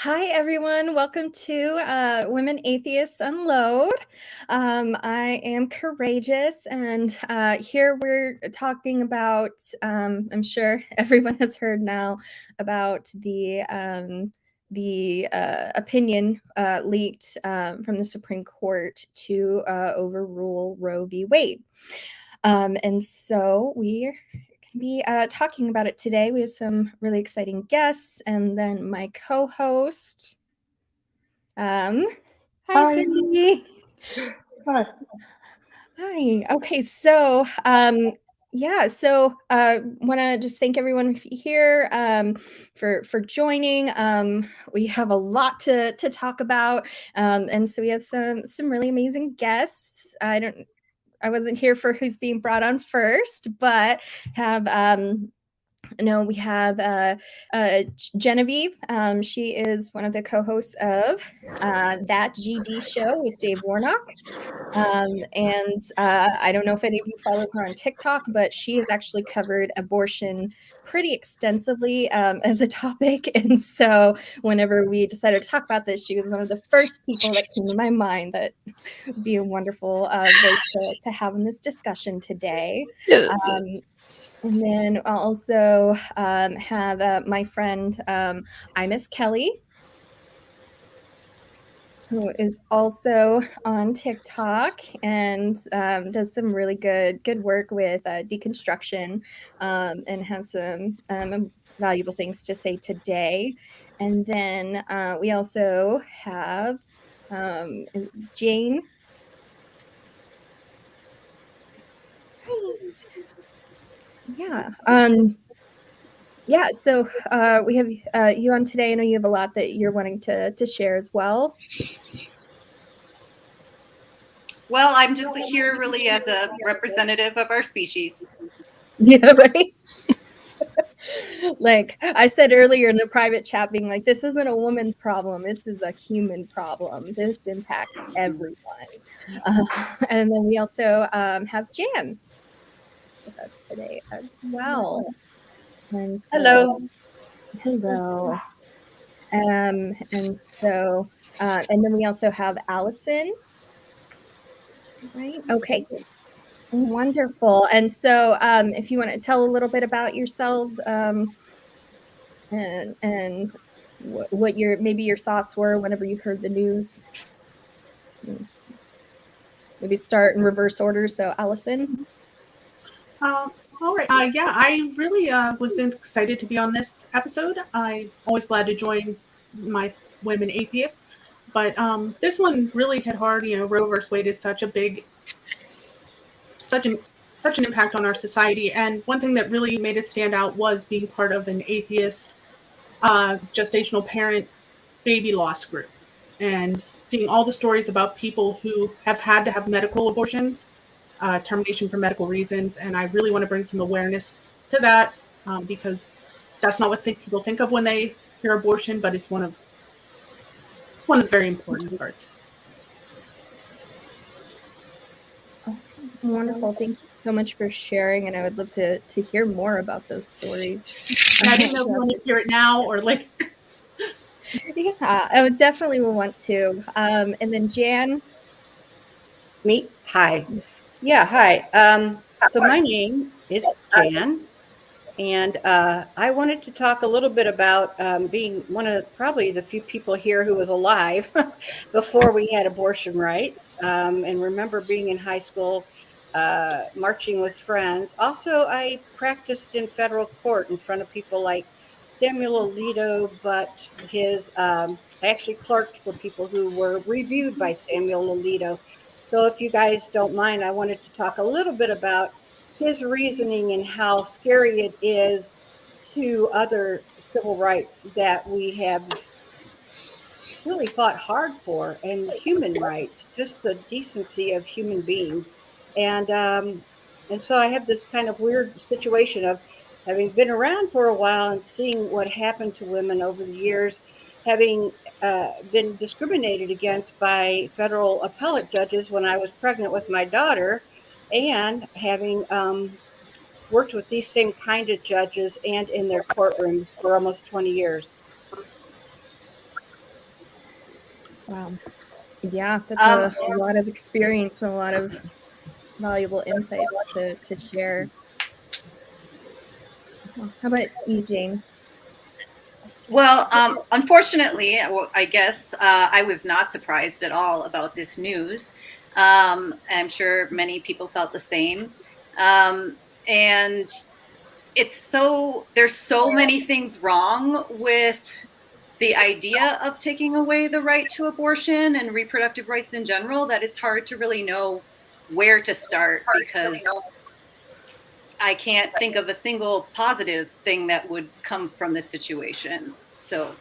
Hi, everyone. Welcome to Women Atheists Unload. I am Courageous, and here we're talking about, I'm sure everyone has heard now about the opinion leaked from the Supreme Court to overrule Roe v. Wade. And so we be talking about it today. We have some really exciting guests, and then my co-host. Hi, Cindy. Hi. Hi. Okay, so want to just thank everyone here for joining. We have a lot to talk about, and so we have some really amazing guests. I wasn't here for who's being brought on first, but have we have Genevieve. She is one of the co-hosts of That GD Show with Dave Warnock. And I don't know if any of you follow her on TikTok, but she has actually covered abortion pretty extensively as a topic. And so whenever we decided to talk about this, she was one of the first people that came to my mind that would be a wonderful voice to have in this discussion today. And then I'll also have my friend, I Miss Kelly, who is also on TikTok and does some really good work with deconstruction and has some valuable things to say today. And then we also have Jane. Hi. Yeah. So we have you on today. I know you have a lot that you're wanting to share as well. Well, I'm just here really as a representative of our species. Yeah, right. Like I said earlier in the private chat, being like, this isn't a woman problem. This is a human problem. This impacts everyone. And then we also have Jan with us today as well. And Hello. Hello. And so, and then we also have Allison. Right. Okay. Wonderful. And so, if you want to tell a little bit about yourselves, and what your thoughts were whenever you heard the news. Maybe start in reverse order. So, Allison. All right. Yeah, I really was excited to be on this episode. I'm always glad to join my women atheists, but this one really hit hard. You know, Roe vs. Wade is such an impact on our society, and one thing that really made it stand out was being part of an atheist gestational parent baby loss group, and seeing all the stories about people who have had to have medical abortions. Termination for medical reasons, and I really want to bring some awareness to that because that's not what people think of when they hear abortion, but it's one of the very important parts. Wonderful. Thank you so much for sharing, and I would love to hear more about those stories. I didn't know if you want to hear it now or later. Yeah, I would definitely want to. And then Jan. Me? Hi. Yeah, hi. So my name is Jan, and I wanted to talk a little bit about being one of probably the few people here who was alive before we had abortion rights, and remember being in high school, marching with friends. Also, I practiced in federal court in front of people like Samuel Alito, but I actually clerked for people who were reviewed by Samuel Alito. So if you guys don't mind, I wanted to talk a little bit about his reasoning and how scary it is to other civil rights that we have really fought hard for, and human rights, just the decency of human beings. And so I have this kind of weird situation of having been around for a while and seeing what happened to women over the years, having been discriminated against by federal appellate judges when I was pregnant with my daughter, and having worked with these same kind of judges and in their courtrooms for almost 20 years. Wow. Yeah, that's a lot of experience and a lot of valuable insights to share. How about you, Jane? Well, unfortunately, I guess I was not surprised at all about this news. I'm sure many people felt the same. And there's so many things wrong with the idea of taking away the right to abortion and reproductive rights in general that it's hard to really know where to start, because I can't think of a single positive thing that would come from this situation. So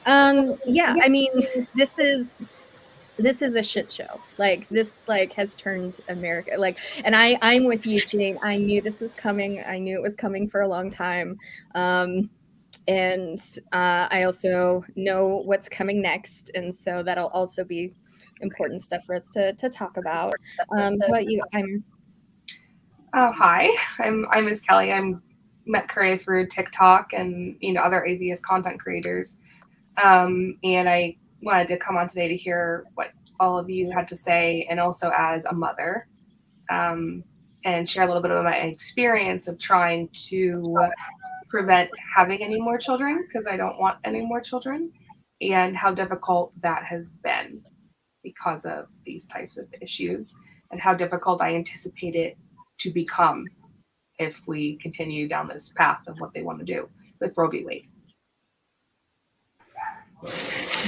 yeah, I mean, this is a shit show. Like, this has turned America, like, and I'm with you, Jane. I knew this was coming. I knew it was coming for a long time. And I also know what's coming next, and so that'll also be important stuff for us to talk about. How about you, Imus? Hi, I'm Miss Kelly. I'm met Corey through TikTok and other atheist content creators, and I wanted to come on today to hear what all of you had to say, and also as a mother, and share a little bit about my experience of trying to prevent having any more children, because I don't want any more children, and how difficult that has been because of these types of issues, and how difficult I anticipate it to become if we continue down this path of what they want to do with Roe v. Wade.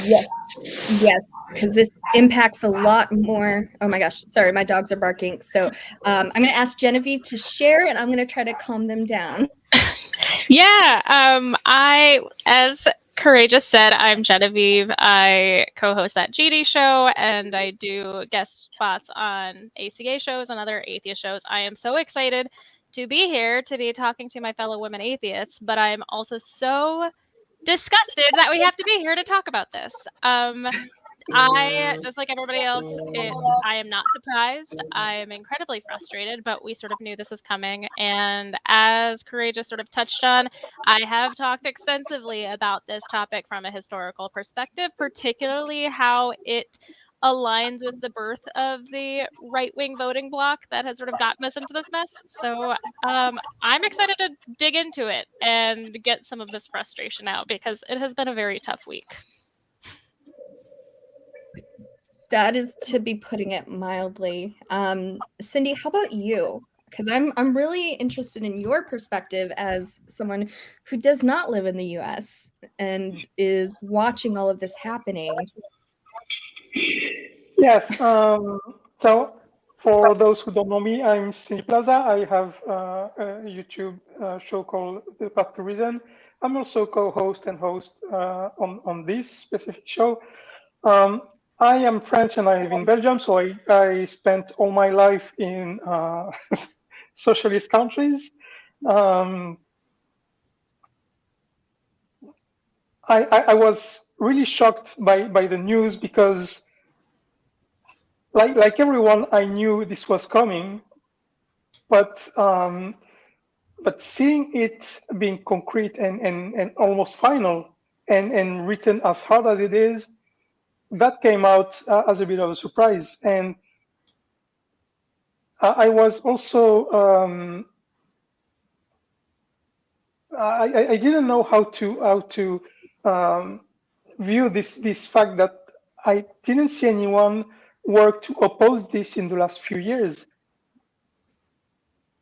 Yes, because this impacts a lot more. Oh my gosh, sorry, my dogs are barking. So I'm going to ask Genevieve to share, and I'm going to try to calm them down. Yeah, as Courageous said, I'm Genevieve. I co-host that GD show, and I do guest spots on ACA shows and other atheist shows. I am so excited to be here to be talking to my fellow women atheists, but I'm also so disgusted that we have to be here to talk about this. I, just like everybody else, I am not surprised. I am incredibly frustrated, but we sort of knew this was coming. And as Courageous sort of touched on, I have talked extensively about this topic from a historical perspective, particularly how it aligns with the birth of the right-wing voting bloc that has sort of gotten us into this mess. So I'm excited to dig into it and get some of this frustration out, because it has been a very tough week. That is to be putting it mildly. Cindy, how about you? Because I'm really interested in your perspective as someone who does not live in the US and is watching all of this happening. Yes. So for those who don't know me, I'm Cindy Plaza. I have a YouTube show called The Path to Reason. I'm also co-host and host on this specific show. I am French and I live in Belgium, so I spent all my life in socialist countries. I was really shocked by the news because, like everyone, I knew this was coming, but seeing it being concrete and almost final and written as hard as it is, that came out as a bit of a surprise. And I was also I didn't know how to view this fact that I didn't see anyone work to oppose this in the last few years.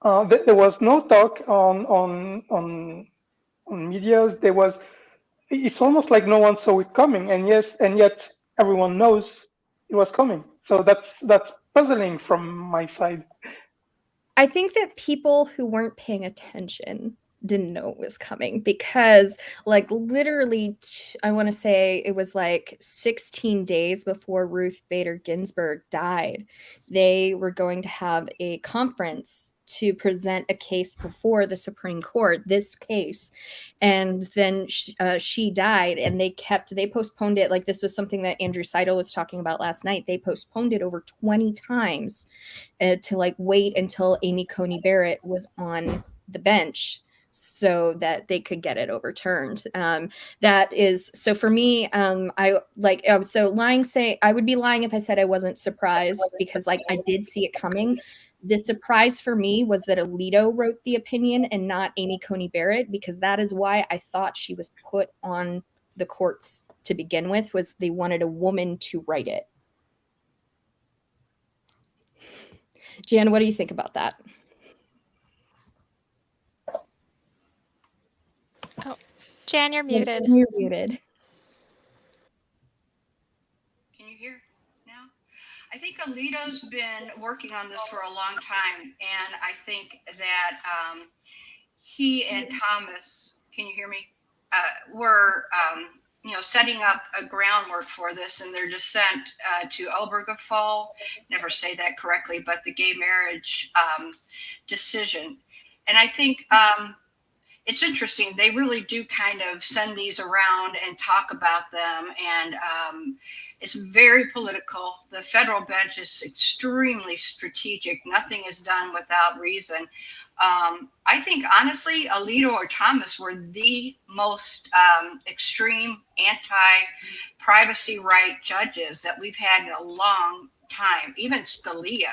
There was no talk on medias. It's almost like no one saw it coming, and yet everyone knows it was coming. So that's puzzling from my side. I think that people who weren't paying attention didn't know it was coming, because like literally I want to say it was like 16 days before Ruth Bader Ginsburg died, they were going to have a conference to present a case before the Supreme Court, this case. And then she died, and they postponed it. Like, this was something that Andrew Seidel was talking about last night. They postponed it over 20 times to like wait until Amy Coney Barrett was on the bench so that they could get it overturned. That is, so for me, I like, so I would be lying if I said I wasn't surprised, because like I did see it coming. The surprise for me was that Alito wrote the opinion and not Amy Coney Barrett, because that is why I thought she was put on the courts to begin with, was they wanted a woman to write it. Jan, what do you think about that? Oh, Jan, you're muted. You're muted. Can you hear now? I think Alito's been working on this for a long time, and I think that he and Thomas, can you hear me? Were setting up a groundwork for this in their dissent to Obergefell, never say that correctly, but the gay marriage decision. And I think it's interesting. They really do kind of send these around and talk about them. And it's very political. The federal bench is extremely strategic. Nothing is done without reason. I think, honestly, Alito or Thomas were the most extreme anti-privacy right judges that we've had in a long time. Even Scalia,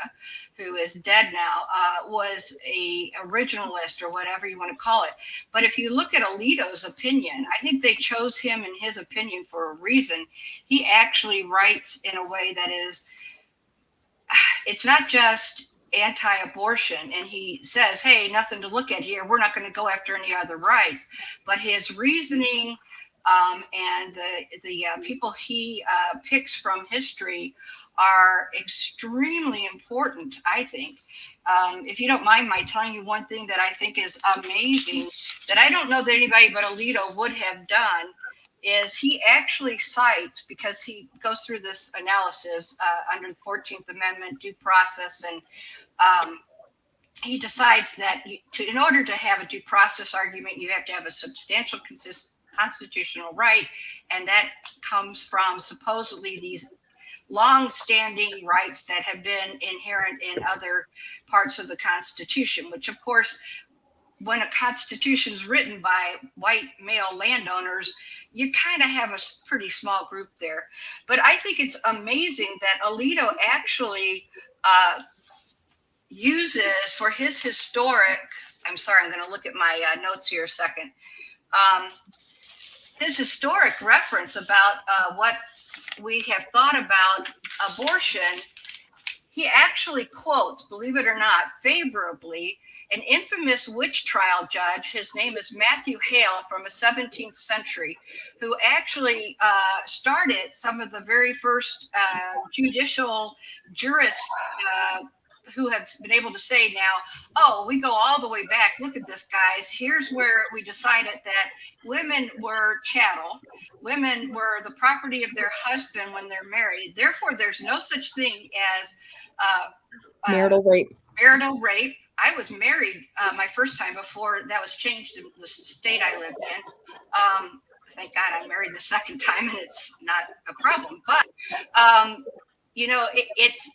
who is dead now, was a originalist or whatever you want to call it. But if you look at Alito's opinion, I think they chose him and his opinion for a reason. He actually writes in a way that is, it's not just anti-abortion, and he says, hey, nothing to look at here, we're not going to go after any other rights. But his reasoning and the people he picks from history are extremely important, I think. If you don't mind my telling you one thing that I think is amazing, that I don't know that anybody but Alito would have done, is he actually cites, because he goes through this analysis under the 14th Amendment due process, and he decides that in order to have a due process argument, you have to have a substantial constitutional right, and that comes from supposedly these long-standing rights that have been inherent in other parts of the Constitution, which, of course, when a Constitution is written by white male landowners, you kind of have a pretty small group there. But I think it's amazing that Alito actually uses for his historic, I'm sorry, I'm going to look at my notes here a second, his historic reference about what we have thought about abortion. He actually quotes, believe it or not, favorably, an infamous witch trial judge. His name is Matthew Hale from the 17th century, who actually started some of the very first judicial jurists who have been able to say now, oh, we go all the way back. Look at this, guys. Here's where we decided that women were chattel. Women were the property of their husband when they're married. Therefore, there's no such thing as marital rape. Marital rape. I was married my first time before that was changed in the state I lived in. Thank God I'm married the second time and it's not a problem. But it's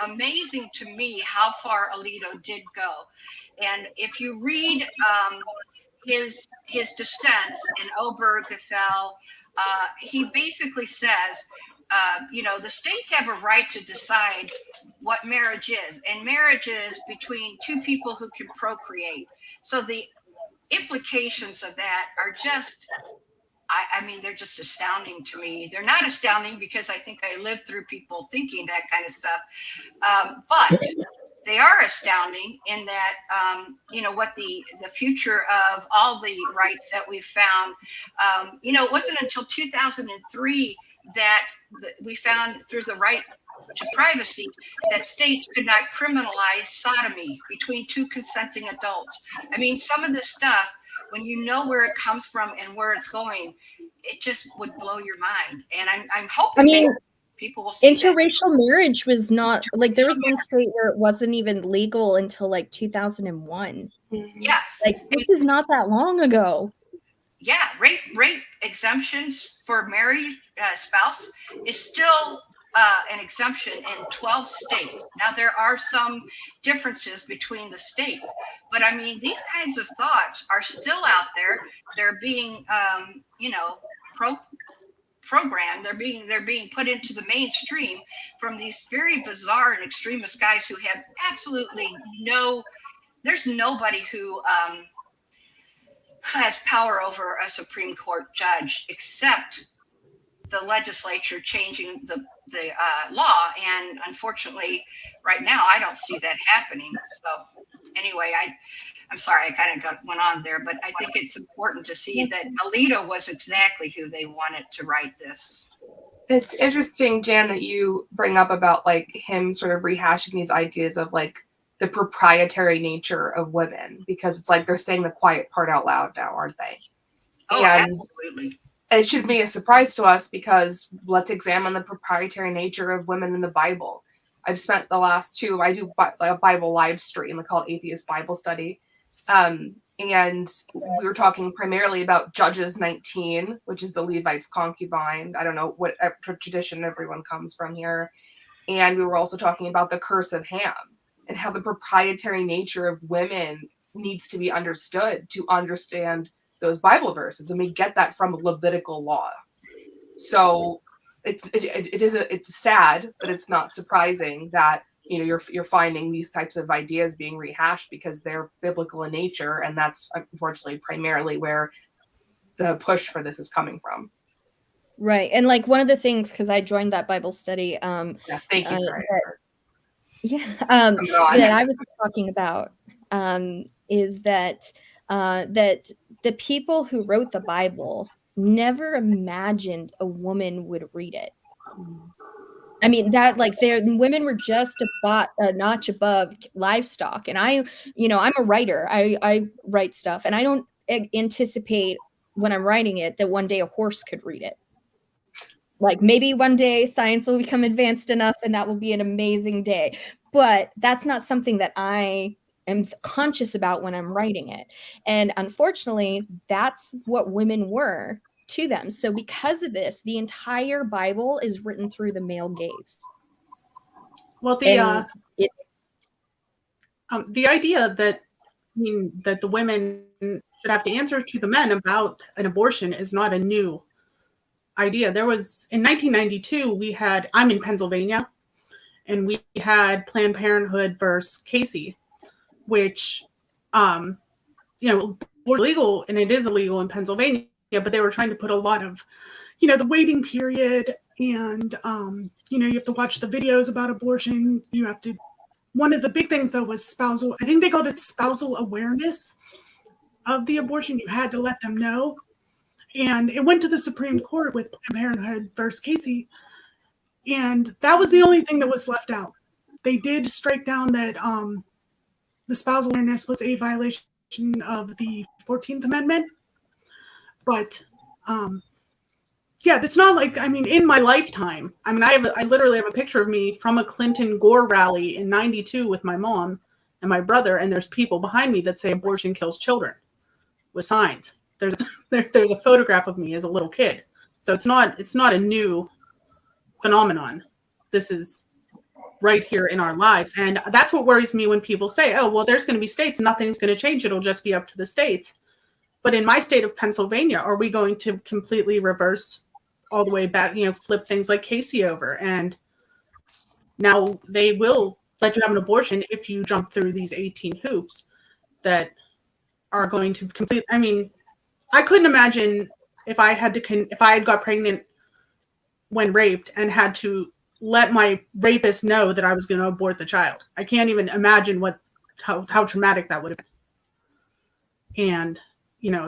amazing to me how far Alito did go. And if you read his dissent in Obergefell, he basically says, the states have a right to decide what marriage is, and marriage is between two people who can procreate. So the implications of that are just, I mean, they're just astounding to me. They're not astounding because I think I lived through people thinking that kind of stuff, but they are astounding in that, what the future of all the rights that we've found. It wasn't until 2003 that we found through the right to privacy that states could not criminalize sodomy between two consenting adults. I mean, some of this stuff, when you know where it comes from and where it's going, it just would blow your mind. And I'm hoping people will see interracial marriage was not, like, there was one state where it wasn't even legal until like 2001. Yeah. Like, this is not that long ago. Yeah, rape exemptions for married spouse is still an exemption in 12 states. Now, there are some differences between the states, but I mean, these kinds of thoughts are still out there. They're being, programmed. They're being put into the mainstream from these very bizarre and extremist guys who have absolutely there's nobody who has power over a Supreme Court judge except the legislature changing the law. And unfortunately, right now, I don't see that happening. So anyway, I'm sorry, I kind of went on there, but I think it's important to see that Alito was exactly who they wanted to write this. It's interesting, Jan, that you bring up about like him sort of rehashing these ideas of like the proprietary nature of women, because it's like they're saying the quiet part out loud now, aren't they? Oh, and absolutely. It should be a surprise to us, because let's examine the proprietary nature of women in the Bible. I've spent the last I do a Bible live stream called Atheist Bible Study. And we were talking primarily about Judges 19, which is the Levite's concubine. I don't know what tradition everyone comes from here. And we were also talking about the curse of Ham and how the proprietary nature of women needs to be understood to understand those Bible verses. And we get that from Levitical law. So it's sad, but it's not surprising that you're finding these types of ideas being rehashed because they're biblical in nature, and that's unfortunately primarily where the push for this is coming from. Right. And like one of the things, because I joined that Bible study, yes, thank you that I was talking about is that that the people who wrote the Bible never imagined a woman would read it. I mean, that like women were just a notch above livestock. And I'm a writer. I write stuff, and I don't anticipate when I'm writing it that one day a horse could read it. Like maybe one day science will become advanced enough and that will be an amazing day. But that's not something that I am conscious about when I'm writing it. And unfortunately, that's what women were to them. So because of this, the entire Bible is written through the male gaze. Well, the idea that that the women should have to answer to the men about an abortion is not a new idea. There was in 1992 I'm in Pennsylvania, and we had Planned Parenthood versus Casey, which was legal, and it is illegal in Pennsylvania, but they were trying to put a lot of the waiting period, and you have to watch the videos about abortion. One of the big things though was spousal, I think they called it spousal awareness of the abortion. You had to let them know. And it went to the Supreme Court with Planned Parenthood versus Casey. And that was the only thing that was left out. They did strike down that the spousal awareness was a violation of the 14th Amendment. But it's not like, in my lifetime, I literally have a picture of me from a Clinton Gore rally in 92 with my mom and my brother, and there's people behind me that say abortion kills children with signs. There's a photograph of me as a little kid. So it's not a new phenomenon. This is right here in our lives. And that's what worries me when people say, oh, well, there's going to be states, nothing's going to change. It'll just be up to the states. But in my state of Pennsylvania, are we going to completely reverse all the way back, flip things like Casey over? And now they will let you have an abortion if you jump through these 18 hoops that are going to complete. I couldn't imagine if I had got pregnant when raped and had to let my rapist know that I was going to abort the child. I can't even imagine how traumatic that would have been. And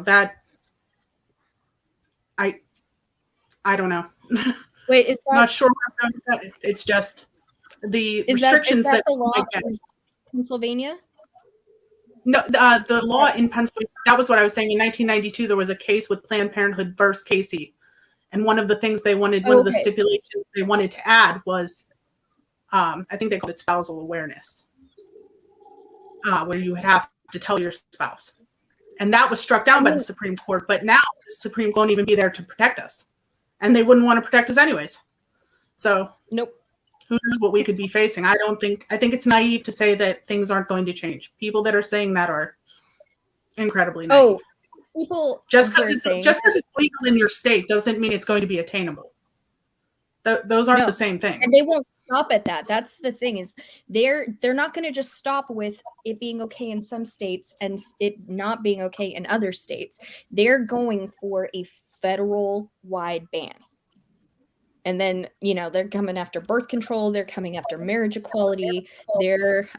that I don't know. Wait, is that not sure about that? It's just the restrictions that the law I get. in Pennsylvania? No, the law in Pennsylvania, that was what I was saying. In 1992, there was a case with Planned Parenthood versus Casey. And one of the things one of the stipulations they wanted to add was, I think they called it spousal awareness, where you would have to tell your spouse. And that was struck down by the Supreme Court. But now the Supreme Court won't even be there to protect us. And they wouldn't want to protect us anyways. So. Nope. Who knows what we could be facing? I think it's naive to say that things aren't going to change. People that are saying that are incredibly naive. Oh, people just because it's legal in your state doesn't mean it's going to be attainable. Those aren't the same things. And they won't stop at that. That's the thing, is they're not going to just stop with it being okay in some states and it not being okay in other states. They're going for a federal wide ban. And then, they're coming after birth control. They're coming after marriage equality. They're,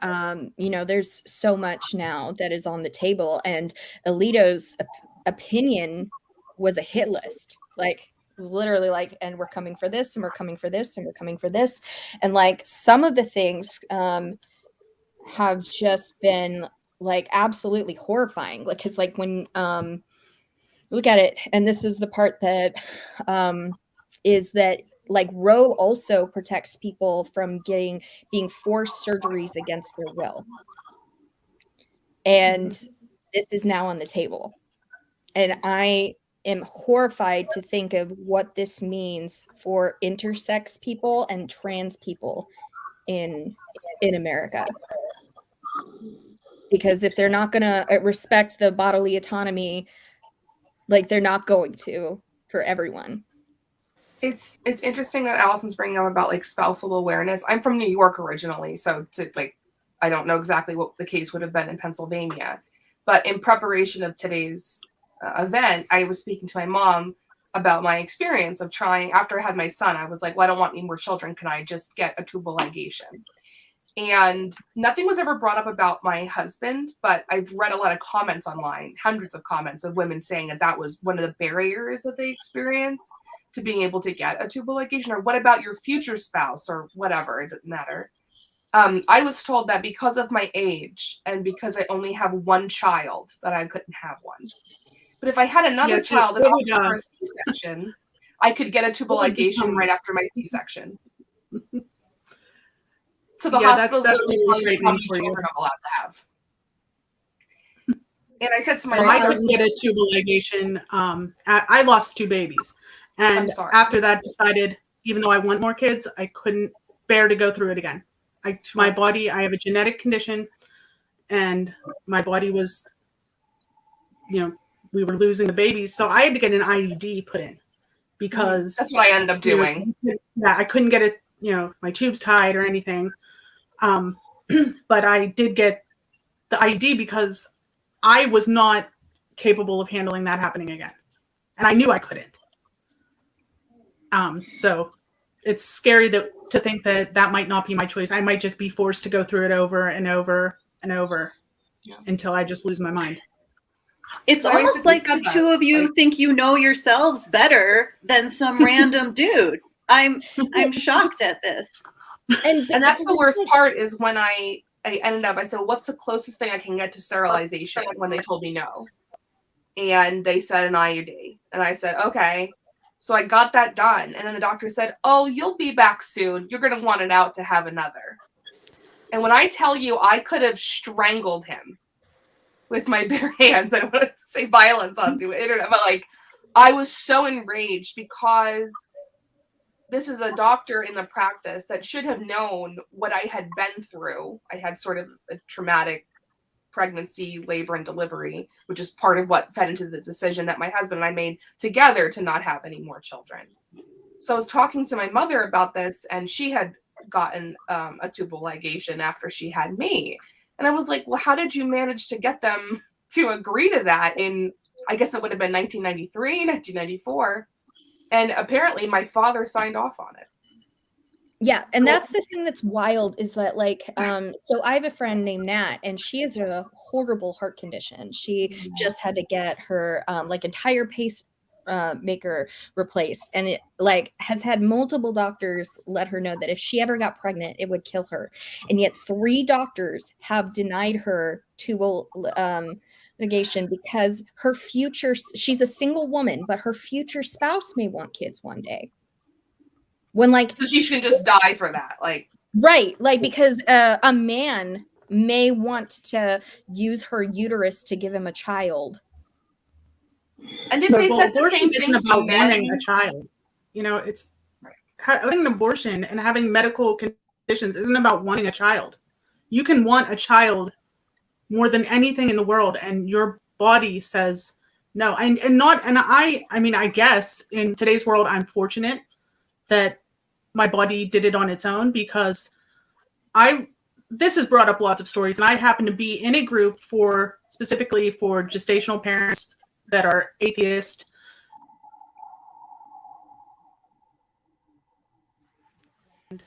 there's so much now that is on the table. And Alito's opinion was a hit list. Like, literally like, and we're coming for this, and we're coming for this, and we're coming for this. And like, some of the things have just been like absolutely horrifying. Like, because like when look at it, and this is the part that is that like Roe also protects people from being forced surgeries against their will. And this is now on the table. And I am horrified to think of what this means for intersex people and trans people in America. Because if they're not going to respect the bodily autonomy, like they're not going to for everyone. It's interesting that Allison's bringing up about like spousal awareness. I'm from New York originally, so I don't know exactly what the case would have been in Pennsylvania, but in preparation of today's event, I was speaking to my mom about my experience of trying. After I had my son, I was like, well, I don't want any more children. Can I just get a tubal ligation? And nothing was ever brought up about my husband, but I've read a lot of comments online, hundreds of comments of women saying that was one of the barriers that they experience to being able to get a tubal ligation. Or what about your future spouse or whatever, it doesn't matter. I was told that because of my age and because I only have one child that I couldn't have one. But if I had another child and after a C-section, I could get a tubal ligation right after my C-section. So the hospitals don't tell you how many children I'm allowed to have. And I said to my I could get a tubal ligation. I lost 2 babies. And after that decided, even though I want more kids, I couldn't bear to go through it again. My body, I have a genetic condition, and my body was, we were losing the babies. So I had to get an IUD put in because that's what I ended up doing. I couldn't get it, my tubes tied or anything. But I did get the IUD because I was not capable of handling that happening again. And I knew I couldn't. So it's scary to think that might not be my choice. I might just be forced to go through it over and over and over until I just lose my mind. It's almost like the two of you think you know yourselves better than some random dude. I'm shocked at this. And that's the worst part is when I ended up, I said, well, what's the closest thing I can get to sterilization? When they told me no. And they said an IUD. And I said, okay. So I got that done. And then the doctor said, oh, you'll be back soon. You're going to want it out to have another. And when I tell you I could have strangled him with my bare hands, I don't want to say violence on the internet, but like I was so enraged because this is a doctor in the practice that should have known what I had been through. I had sort of a traumatic pregnancy, labor, and delivery, which is part of what fed into the decision that my husband and I made together to not have any more children. So I was talking to my mother about this, and she had gotten a tubal ligation after she had me. And I was like, well, how did you manage to get them to agree to that in, I guess it would have been 1993, 1994. And apparently my father signed off on it. Yeah, and that's the thing that's wild is that like so I have a friend named Nat, and she has a horrible heart condition. She just had to get her like entire pacemaker replaced, and it like has had multiple doctors let her know that if she ever got pregnant it would kill her. And yet 3 doctors have denied her tubal ligation because her future, she's a single woman, but her future spouse may want kids one day. When like, so she should just die for that, like right, like because a man may want to use her uterus to give him a child. And if they said the same thing about wanting a child, it's having an abortion and having medical conditions isn't about wanting a child. You can want a child more than anything in the world, and your body says no. I guess in today's world, I'm fortunate that my body did it on its own, because this has brought up lots of stories, and I happen to be in a group specifically for gestational parents that are atheist.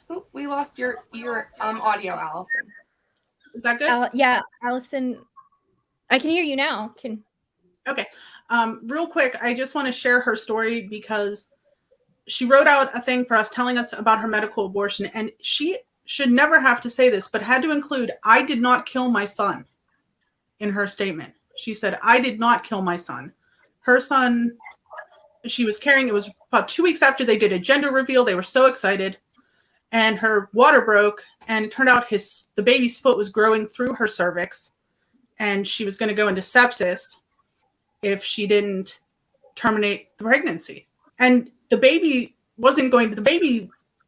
Oh, we lost your audio, Allison. Is that good? Yeah, Allison, I can hear you now. Okay. Real quick, I just want to share her story, because she wrote out a thing for us telling us about her medical abortion, and she should never have to say this, but had to include, "I did not kill my son," in her statement. She said, "I did not kill my son." Her son, she was carrying, it was about 2 weeks after they did a gender reveal. They were so excited, and her water broke, and it turned out the baby's foot was growing through her cervix, and she was going to go into sepsis if she didn't terminate the pregnancy. And there wasn't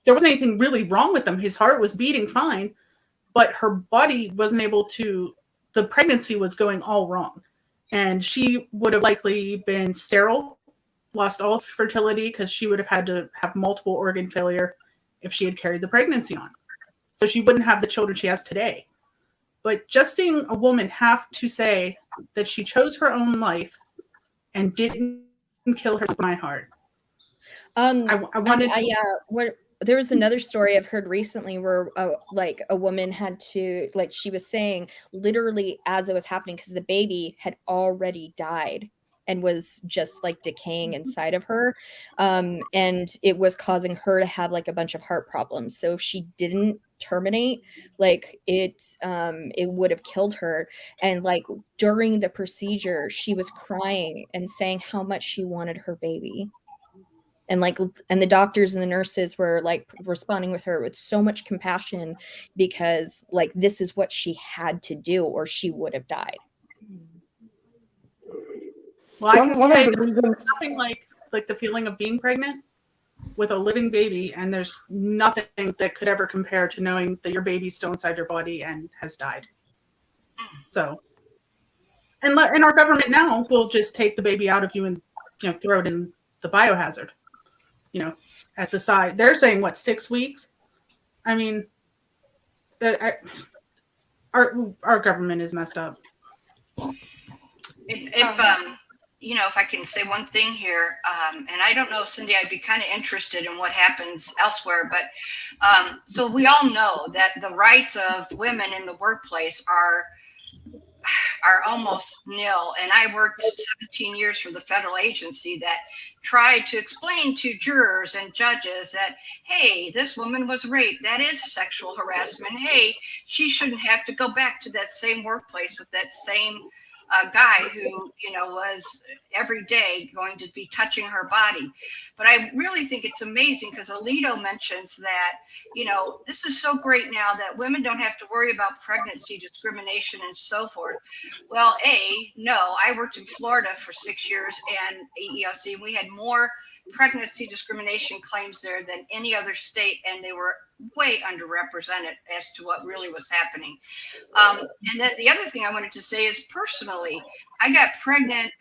anything really wrong with him. His heart was beating fine, but her body wasn't able to, the pregnancy was going all wrong. And she would have likely been sterile, lost all fertility, because she would have had to have multiple organ failure if she had carried the pregnancy on. So she wouldn't have the children she has today. But just seeing a woman have to say that she chose her own life and didn't kill herself, my heart. There was another story I've heard recently where a woman had to, she was saying literally as it was happening, because the baby had already died and was just decaying inside of her, and it was causing her to have a bunch of heart problems. So if she didn't terminate, it would have killed her. And during the procedure, she was crying and saying how much she wanted her baby. And the doctors and the nurses were responding with her with so much compassion, because this is what she had to do or she would have died. Well, I can say there's nothing like the feeling of being pregnant with a living baby, and there's nothing that could ever compare to knowing that your baby's still inside your body and has died. So, and our government now will just take the baby out of you and throw it in the biohazard. At the side, they're saying 6 weeks. I mean, our government is messed up. If I can say one thing here, and I don't know, Cindy, I'd be kind of interested in what happens elsewhere, but so we all know that the rights of women in the workplace are almost nil. And I worked 17 years for the federal agency that tried to explain to jurors and judges that, hey, this woman was raped. That is sexual harassment. Hey, she shouldn't have to go back to that same workplace with that same guy who, was every day going to be touching her body. But I really think it's amazing, because Alito mentions that, this is so great now that women don't have to worry about pregnancy discrimination and so forth. Well, no, I worked in Florida for 6 years and EEOC, and we had more pregnancy discrimination claims there than any other state, and they were way underrepresented as to what really was happening. And then the other thing I wanted to say is, personally, I got pregnant,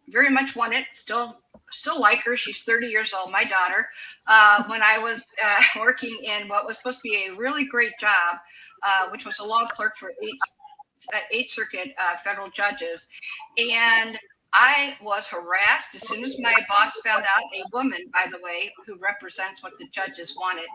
very much wanted, still like her. She's 30 years old, my daughter, when I was working in what was supposed to be a really great job, which was a law clerk for 8th Circuit federal judges. And I was harassed as soon as my boss found out, a woman, by the way, who represents what the judges wanted,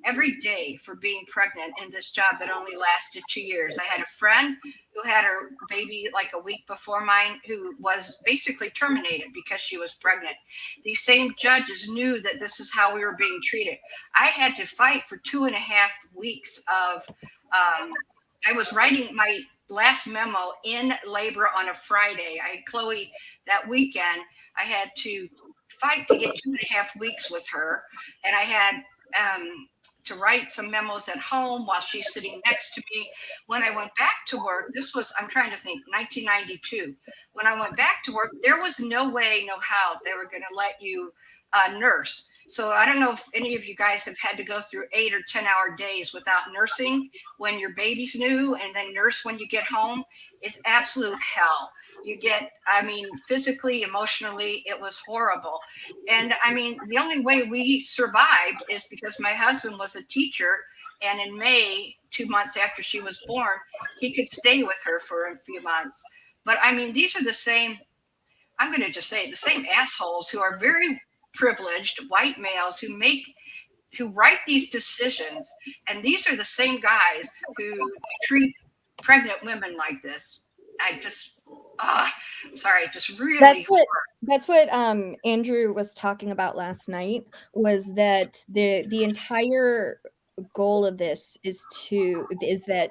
every day for being pregnant in this job that only lasted 2 years. I had a friend who had her baby a week before mine, who was basically terminated because she was pregnant. These same judges knew that this is how we were being treated. I had to fight for 2.5 weeks of, I was writing my last memo in labor on a Friday. I had Chloe that weekend. I had to fight to get 2.5 weeks with her, and I had to write some memos at home while she's sitting next to me. When I went back to work, this was, I'm trying to think, 1992. When I went back to work, there was no way, no how they were going to let you nurse. So I don't know if any of you guys have had to go through 8 or 10-hour days without nursing when your baby's new and then nurse when you get home. It's absolute hell. You get, I mean, physically, emotionally, it was horrible. And I mean, the only way we survived is because my husband was a teacher. And in May, 2 months after she was born, he could stay with her for a few months. But I mean, these are the same, I'm going to just say, the same assholes who are very privileged white males who write these decisions, and these are the same guys who treat pregnant women like this. I just sorry, just really that's what Andrew was talking about last night, was that the entire goal of this is that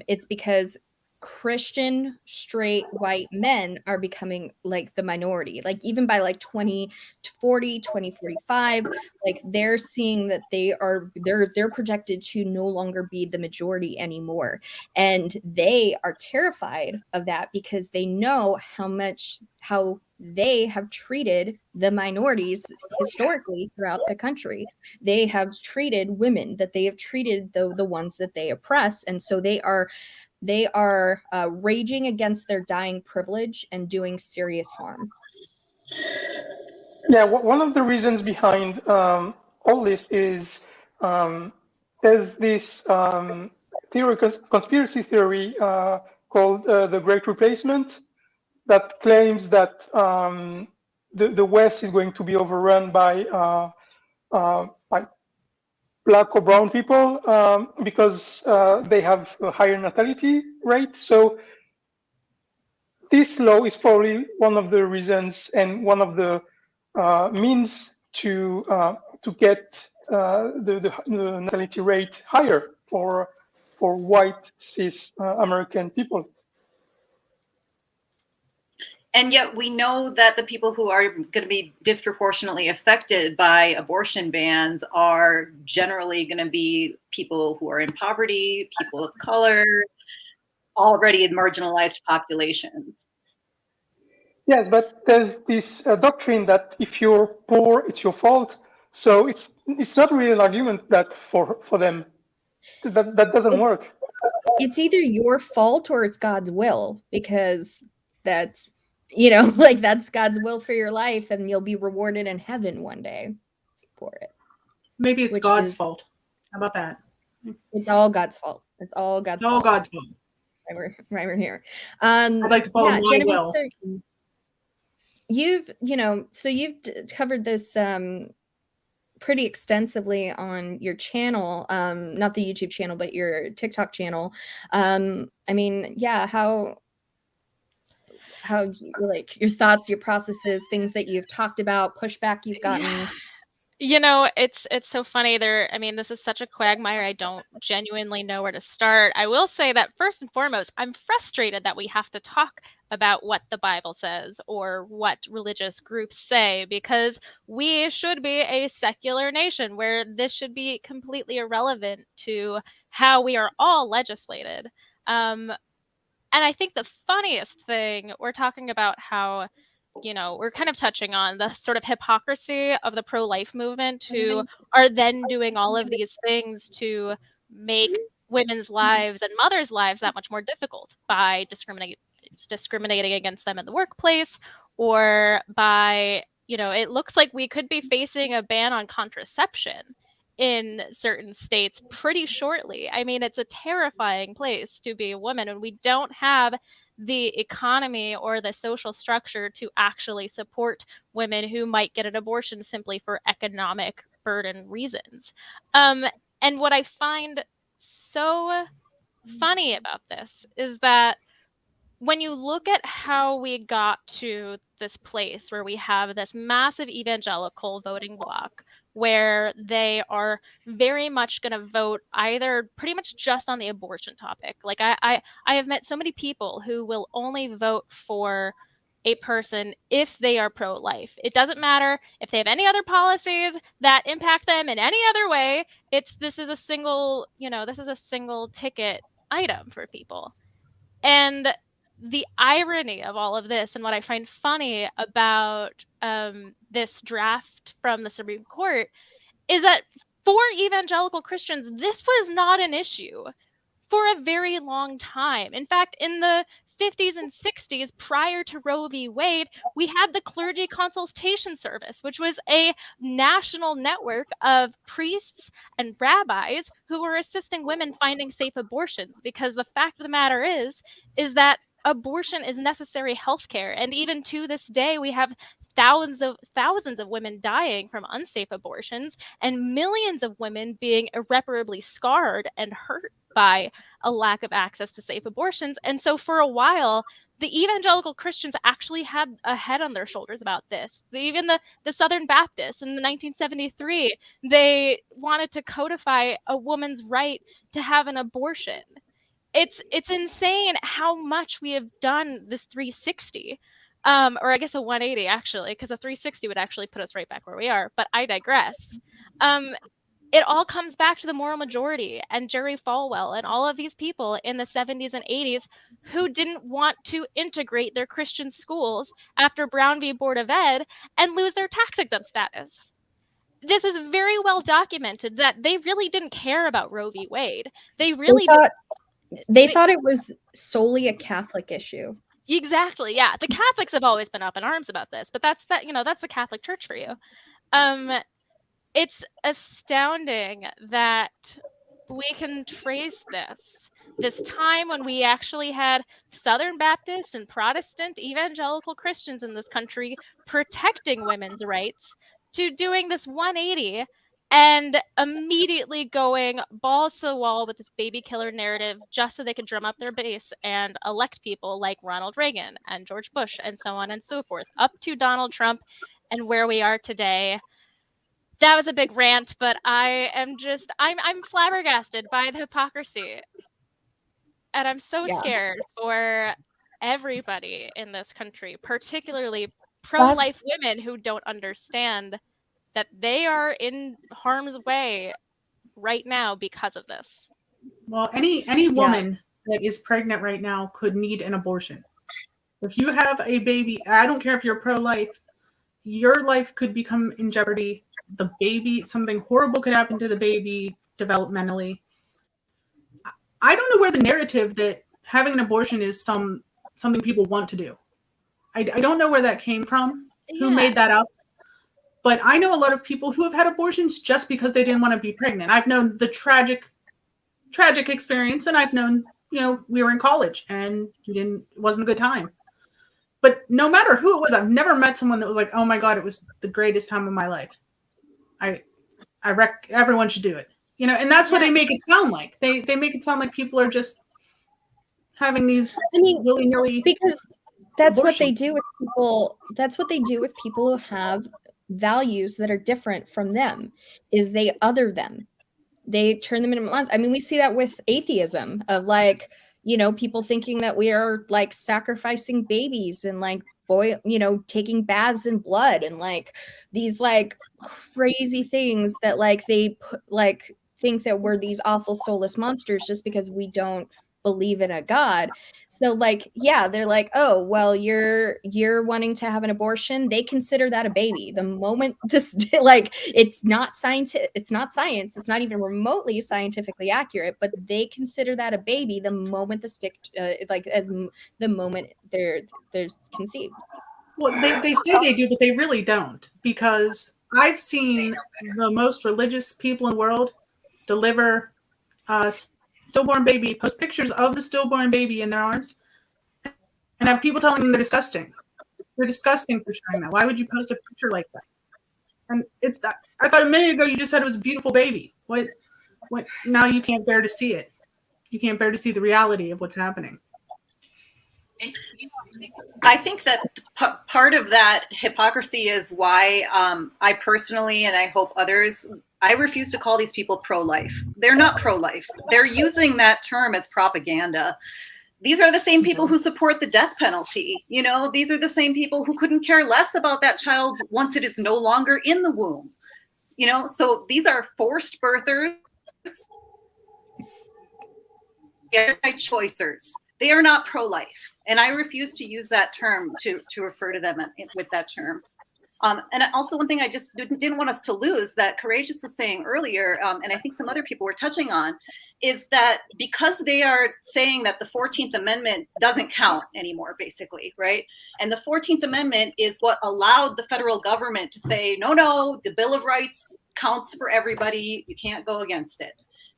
it's because Christian straight white men are becoming like the minority, like even by like 2040, 2045, like they're seeing that they're projected to no longer be the majority anymore. And they are terrified of that because they know how they have treated the minorities historically throughout the country. They have treated women, that they have treated the ones that they oppress. And so they are raging against their dying privilege and doing serious harm. Yeah, one of the reasons behind all this is there's this conspiracy theory called the Great Replacement that claims that the West is going to be overrun by black or brown people because they have a higher natality rate. So this law is probably one of the reasons and one of the means to get the natality rate higher for white cis American people. And yet we know that the people who are going to be disproportionately affected by abortion bans are generally going to be people who are in poverty, people of color, already in marginalized populations. Yes, but there's this doctrine that if you're poor, it's your fault. So it's not really an argument that for them that doesn't work. It's either your fault or it's God's will, because that's, like that's God's will for your life, and you'll be rewarded in heaven one day for it. Maybe it's God's fault. How about that? It's all God's fault. It's all God's fault. God's fault. Right, we're here. I'd like to follow my will. You've covered this pretty extensively on your channel, not the YouTube channel, but your TikTok channel. I mean, yeah, how like your thoughts, your processes, things that you've talked about, pushback you've gotten. It's so funny. This is such a quagmire. I don't genuinely know where to start. I will say that first and foremost, I'm frustrated that we have to talk about what the Bible says or what religious groups say, because we should be a secular nation where this should be completely irrelevant to how we are all legislated. And I think the funniest thing, we're talking about how, we're kind of touching on the sort of hypocrisy of the pro-life movement, who are then doing all of these things to make women's lives and mothers' lives that much more difficult by discriminating against them in the workplace, or by, it looks like we could be facing a ban on contraception in certain states pretty shortly. I mean, it's a terrifying place to be a woman, and we don't have the economy or the social structure to actually support women who might get an abortion simply for economic burden reasons. And what I find so funny about this is that when you look at how we got to this place where we have this massive evangelical voting bloc, where they are very much going to vote either pretty much just on the abortion topic. Like I have met so many people who will only vote for a person if they are pro-life. It doesn't matter if they have any other policies that impact them in any other way. This is a single ticket item for people. And the irony of all of this, and what I find funny about this draft from the Supreme Court, is that for evangelical Christians, this was not an issue for a very long time. In fact, in the 50s and 60s, prior to Roe v. Wade, we had the Clergy Consultation Service, which was a national network of priests and rabbis who were assisting women finding safe abortions. Because the fact of the matter is that abortion is necessary health care. And even to this day, we have thousands of women dying from unsafe abortions and millions of women being irreparably scarred and hurt by a lack of access to safe abortions. And so for a while, the evangelical Christians actually had a head on their shoulders about this. Even the Southern Baptists in the 1973, they wanted to codify a woman's right to have an abortion. It's insane how much we have done this 360. Or I guess a 180 actually, because a 360 would actually put us right back where we are, but I digress. It all comes back to the moral majority and Jerry Falwell and all of these people in the 70s and 80s who didn't want to integrate their Christian schools after Brown v. Board of Ed and lose their tax exempt status. This is very well documented that they really didn't care about Roe v. Wade. They thought it was solely a Catholic issue. Exactly. Yeah. The Catholics have always been up in arms about this, but that's the Catholic Church for you. It's astounding that we can trace this time when we actually had Southern Baptists and Protestant evangelical Christians in this country protecting women's rights to doing this 180 and immediately going balls to the wall with this baby killer narrative just so they could drum up their base and elect people like Ronald Reagan and George Bush and so on and so forth, up to Donald Trump and where we are today. That was a big rant, but I'm flabbergasted by the hypocrisy. And I'm so scared for everybody in this country, particularly pro-life women who don't understand that they are in harm's way right now because of this. Well, any woman that is pregnant right now could need an abortion. If you have a baby, I don't care if you're pro-life, your life could become in jeopardy. The baby, something horrible could happen to the baby developmentally. I don't know where the narrative that having an abortion is something people want to do. I don't know where that came from, who made that up. But I know a lot of people who have had abortions just because they didn't want to be pregnant. I've known the tragic experience, and I've known, we were in college and it wasn't a good time. But no matter who it was, I've never met someone that was like, oh my God, it was the greatest time of my life. Everyone should do it. And that's what they make it sound like. They make it sound like people are just having these willy-nilly, because that's what they do with people. That's what they do with people who have values that are different from them, is they other them. They turn them into monsters. I mean, we see that with atheism of people thinking that we are like sacrificing babies and like taking baths in blood and like these like crazy things that like they think that we're these awful soulless monsters just because we don't believe in a God. So they're like, oh well, you're wanting to have an abortion. They consider that a baby. The moment this it's not scientific, it's not science, it's not even remotely scientifically accurate, but they consider that a baby the moment the stick as the moment there's conceived. Well, they say they do, but they really don't, because I've seen the most religious people in the world deliver stillborn baby, post pictures of the stillborn baby in their arms, and have people telling them they're disgusting. They're disgusting for sharing that. Why would you post a picture like that? And it's that. I thought a minute ago you just said it was a beautiful baby. What? Now you can't bear to see it. You can't bear to see the reality of what's happening. I think that part of that hypocrisy is why I personally, and I hope others, I refuse to call these people pro-life. They're not pro-life. They're using that term as propaganda. These are the same people who support the death penalty. These are the same people who couldn't care less about that child once it is no longer in the womb. So these are forced birthers, anti-choicers. They are not pro-life. And I refuse to use that term to refer to them with that term. And also one thing I just didn't want us to lose that Courageous was saying earlier, and I think some other people were touching on, is that because they are saying that the 14th Amendment doesn't count anymore, basically, right? And the 14th Amendment is what allowed the federal government to say, no, the Bill of Rights counts for everybody. You can't go against it.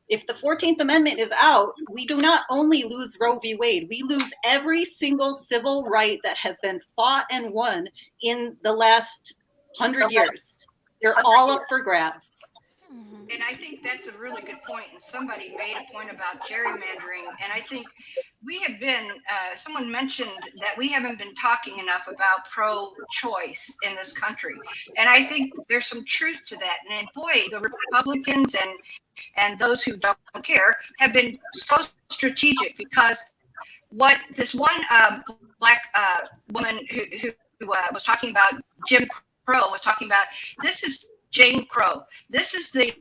If the 14th Amendment is out, we do not only lose Roe v. Wade, we lose every single civil right that has been fought and won in the last 100 years. They're all up for grabs. And I think that's a really good point. And somebody made a point about gerrymandering. And I think we have been, someone mentioned that we haven't been talking enough about pro-choice in this country. And I think there's some truth to that. And boy, the Republicans and those who don't care have been so strategic, because what this one black woman who was talking about Jim Crow was talking about, this is Jane Crow. This is the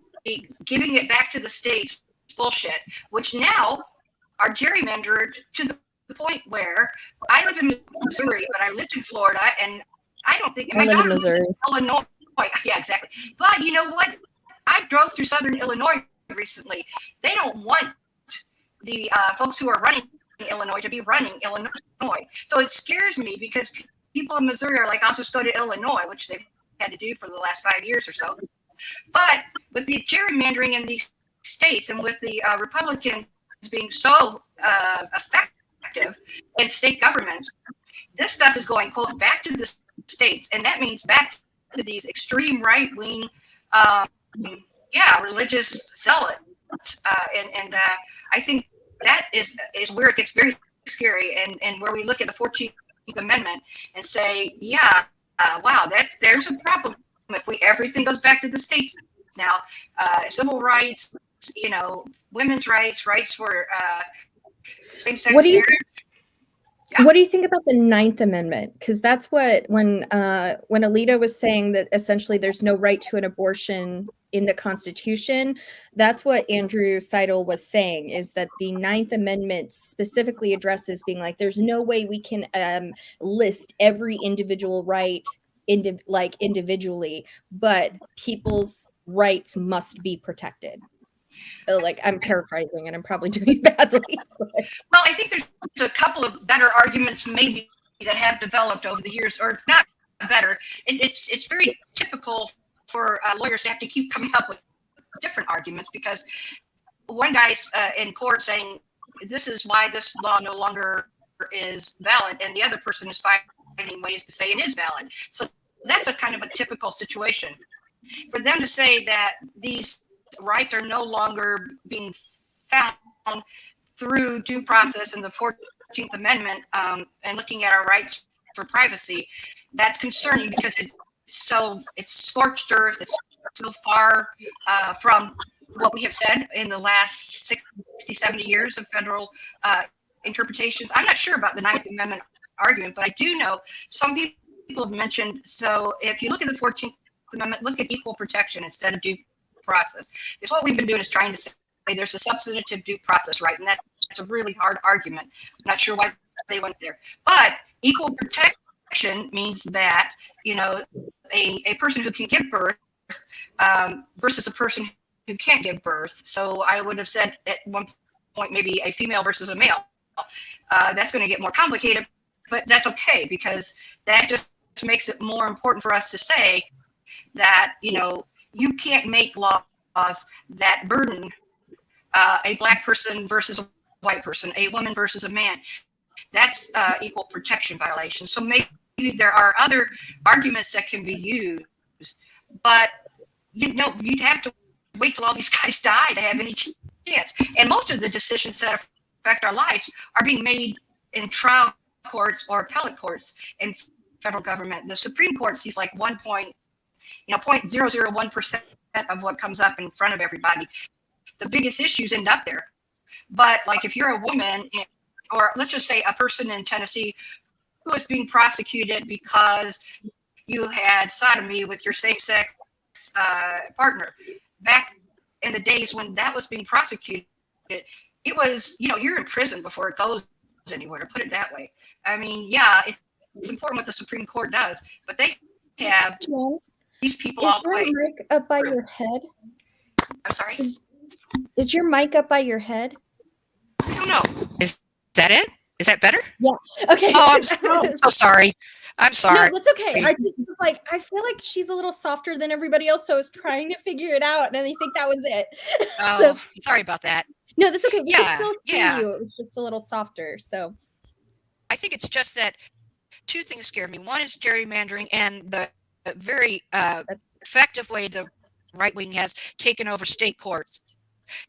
giving it back to the states bullshit, which now are gerrymandered to the point where I live in Missouri, but I lived in Florida, and I don't think I live in Missouri. Illinois. Yeah, exactly. But you know what? I drove through Southern Illinois recently. They don't want the folks who are running Illinois to be running Illinois. So it scares me, because people in Missouri are like, I'll just go to Illinois, which they've had to do for the last 5 years or so. But with the gerrymandering in these states, and with the Republicans being so effective in state government, this stuff is going, quote, back to the states. And that means back to these extreme right-wing, religious zealots. And I think that is where it gets very scary, and where we look at the 14th Amendment and say, wow, there's a problem if everything goes back to the states now. Civil rights, women's rights for same-sex marriage. Yeah. What do you think about the 9th Amendment? Because that's what, when Alita was saying that essentially there's no right to an abortion in the Constitution, that's what Andrew Seidel was saying, is that the 9th Amendment specifically addresses being like, there's no way we can list every individual right individually, but people's rights must be protected. Like, I'm paraphrasing and I'm probably doing badly. Well, I think there's a couple of better arguments maybe that have developed over the years, or not better. It's very typical for lawyers to have to keep coming up with different arguments, because one guy's in court saying this is why this law no longer is valid, and the other person is finding ways to say it is valid. So that's a kind of a typical situation. For them to say that these rights are no longer being found through due process in the 14th Amendment, and looking at our rights for privacy, that's concerning, because it's scorched earth. It's so far from what we have said in the last 60, 70 years of federal interpretations. I'm not sure about the 9th Amendment argument, but I do know some people have mentioned, so if you look at the 14th Amendment, look at equal protection instead of due process. Because what we've been doing is trying to say there's a substantive due process right, and that's a really hard argument. I'm not sure why they went there. But equal protection means that, a person who can give birth versus a person who can't give birth. So I would have said at one point maybe a female versus a male. That's going to get more complicated, but that's okay, because that just makes it more important for us to say that, you can't make laws that burden a black person versus a white person, a woman versus a man. That's equal protection violation. So maybe there are other arguments that can be used, but you'd have to wait till all these guys die to have any chance. And most of the decisions that affect our lives are being made in trial courts or appellate courts in federal government. The Supreme Court sees like 0.001% of what comes up in front of everybody. The biggest issues end up there. But like if you're a woman, or let's just say a person in Tennessee who is being prosecuted because you had sodomy with your same-sex partner, back in the days when that was being prosecuted, it was, you're in prison before it goes anywhere, put it that way. I mean, yeah, it's important what the Supreme Court does, but they have Jen, these people is all the your way. mic up by your head? I'm sorry? Is your mic up by your head? I don't know. Is that it? Is that better? Yeah. Okay. Oh, I'm so sorry. I'm sorry. No, that's okay. I just was like, I feel like she's a little softer than everybody else, so I was trying to figure it out, and I think that was it. Oh, sorry about that. No, that's okay. We can still hear yeah. you. It was just a little softer. So I think it's just that two things scare me. One is gerrymandering and the very effective way the right wing has taken over state courts.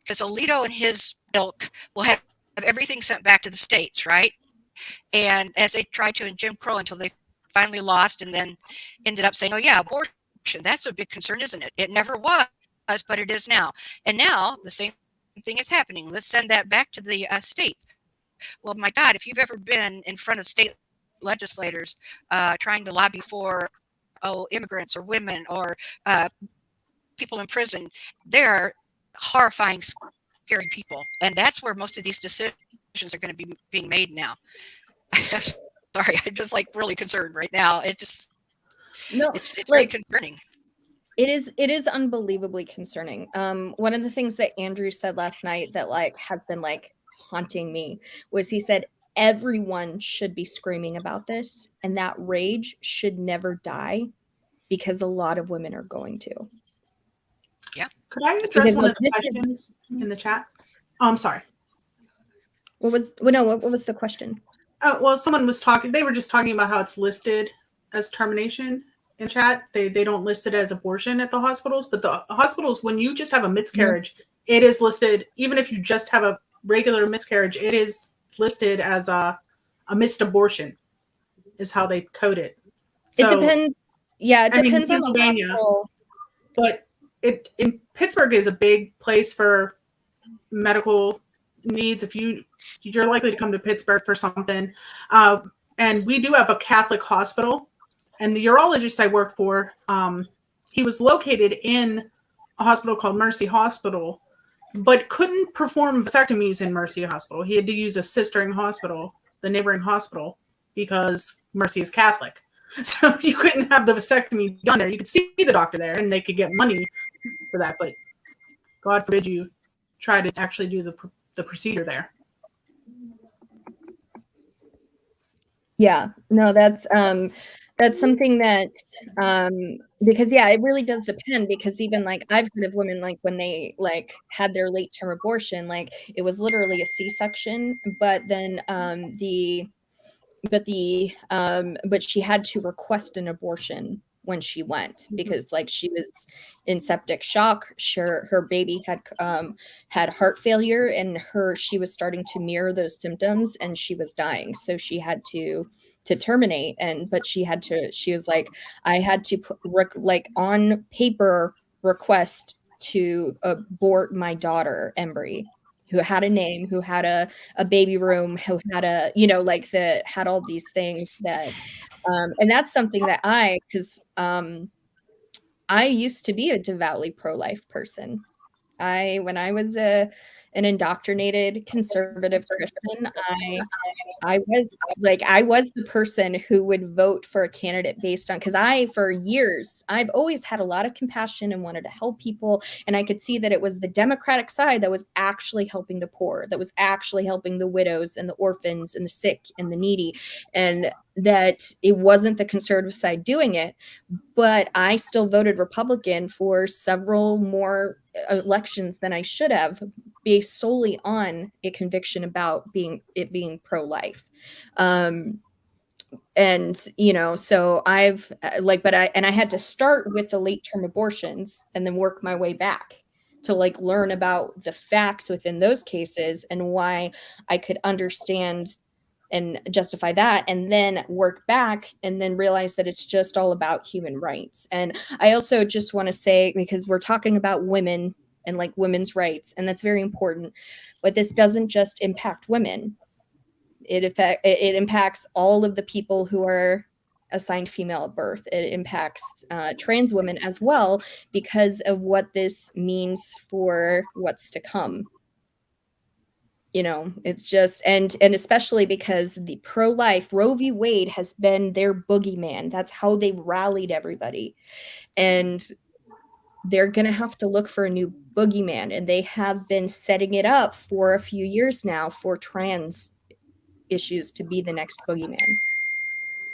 Because Alito and his ilk will have everything sent back to the states, right? And as they tried to in Jim Crow until they finally lost and then ended up saying, oh yeah, abortion, that's a big concern, isn't it? It never was, but it is now. And now the same thing is happening. Let's send that back to the states. Well, my God, if you've ever been in front of state legislators trying to lobby for immigrants or women or people in prison, they're horrifying, scary people. And that's where most of these decisions are going to be being made now. Sorry, I'm just like really concerned right now. It just it's very concerning. It is unbelievably concerning. One of the things that Andrew said last night that like has been like haunting me was he said everyone should be screaming about this, and that rage should never die because a lot of women are going to. Yeah. Could I address one of the questions in the chat? Oh, I'm sorry. What was the question? Oh, well, someone was talking. They were just talking about how it's listed as termination in chat. They don't list it as abortion at the hospitals, but the hospitals, when you just have a miscarriage, it is listed. Even if you just have a regular miscarriage, it is listed as a missed abortion. Is how they code it. So, it depends. Yeah, it depends on the hospital. But in Pittsburgh is a big place for medical needs. If you're likely to come to Pittsburgh for something, and we do have a Catholic hospital, and the urologist I worked for, he was located in a hospital called Mercy Hospital, but couldn't perform vasectomies in Mercy Hospital. He had to use a sistering hospital, the neighboring hospital, because Mercy is Catholic. So you couldn't have the vasectomy done there. You could see the doctor there, and they could get money for that, but God forbid you try to actually do the procedure there. Yeah, no, that's something that because yeah, it really does depend, because even like I've heard of women like when they like had their late term abortion, like it was literally a C-section, but then but she had to request an abortion when she went, because like she was in septic shock. Her baby had heart failure, and she was starting to mirror those symptoms, and she was dying, so she had to terminate. But she was like, I had to put like on paper request to abort my daughter Embry, who had a name, who had a baby room, who had had all these things that, and that's something that because I used to be a devoutly pro-life person. When I was an indoctrinated conservative Christian, I was the person who would vote for a candidate based on, because for years, I've always had a lot of compassion and wanted to help people. And I could see that it was the Democratic side that was actually helping the poor, that was actually helping the widows and the orphans and the sick and the needy, and that it wasn't the conservative side doing it. But I still voted Republican for several more elections than I should have, based solely on a conviction about being pro-life. And so I've I had to start with the late term abortions and then work my way back to like learn about the facts within those cases and why I could understand and justify that, and then work back and then realize that it's just all about human rights. And I also just want to say, because we're talking about women and like women's rights, and that's very important, but this doesn't just impact women. It impacts all of the people who are assigned female at birth. It impacts trans women as well, because of what this means for what's to come. It's just, and especially because the pro-life Roe v. Wade has been their boogeyman. That's how they've rallied everybody. And they're going to have to look for a new boogeyman. And they have been setting it up for a few years now for trans issues to be the next boogeyman.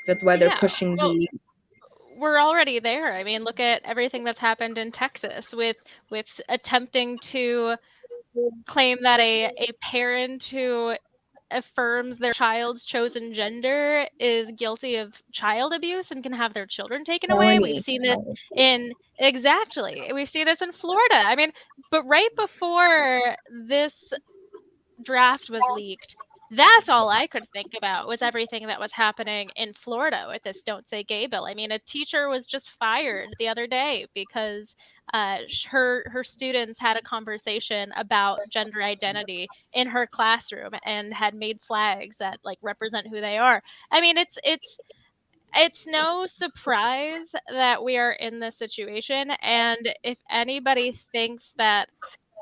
That's why they're pushing the... We're already there. I mean, look at everything that's happened in Texas with attempting to claim that a parent who affirms their child's chosen gender is guilty of child abuse and can have their children taken away. We've seen this we've seen this in Florida. I mean, but right before this draft was leaked, that's all I could think about was everything that was happening in Florida with this Don't Say Gay bill. I mean, a teacher was just fired the other day because her students had a conversation about gender identity in her classroom and had made flags that like represent who they are. I mean, it's no surprise that we are in this situation. And if anybody thinks that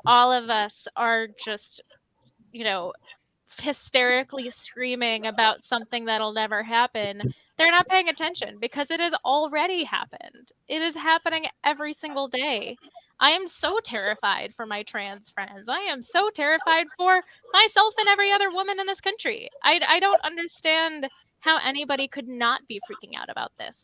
all of us are just, hysterically screaming about something that'll never happen, they're not paying attention because it has already happened. It is happening every single day. I am so terrified for my trans friends. I am so terrified for myself and every other woman in this country. I don't understand how anybody could not be freaking out about this.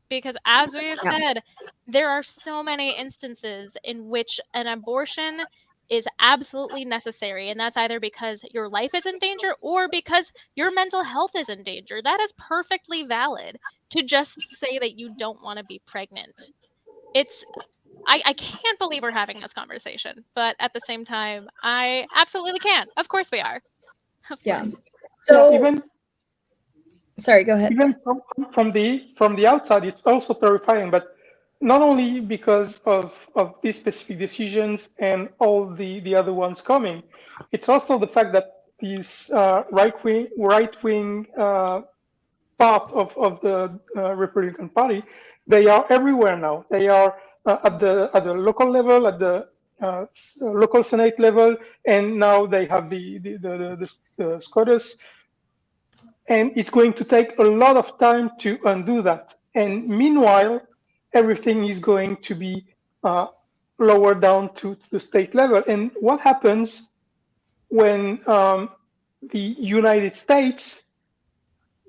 Because as we have said, there are so many instances in which an abortion is absolutely necessary, and that's either because your life is in danger or because your mental health is in danger. That is perfectly valid to just say that you don't want to be pregnant. I can't believe we're having this conversation, but at the same time, I absolutely can. Of course we are. So sorry, go ahead. Even from the outside, it's also terrifying, but not only because of these specific decisions and all the other ones coming, it's also the fact that these right-wing part of the Republican Party, they are everywhere now. They are at the local level, at the local Senate level, and now they have the SCOTUS. And it's going to take a lot of time to undo that. And meanwhile, everything is going to be lowered down to the state level. And what happens when the United States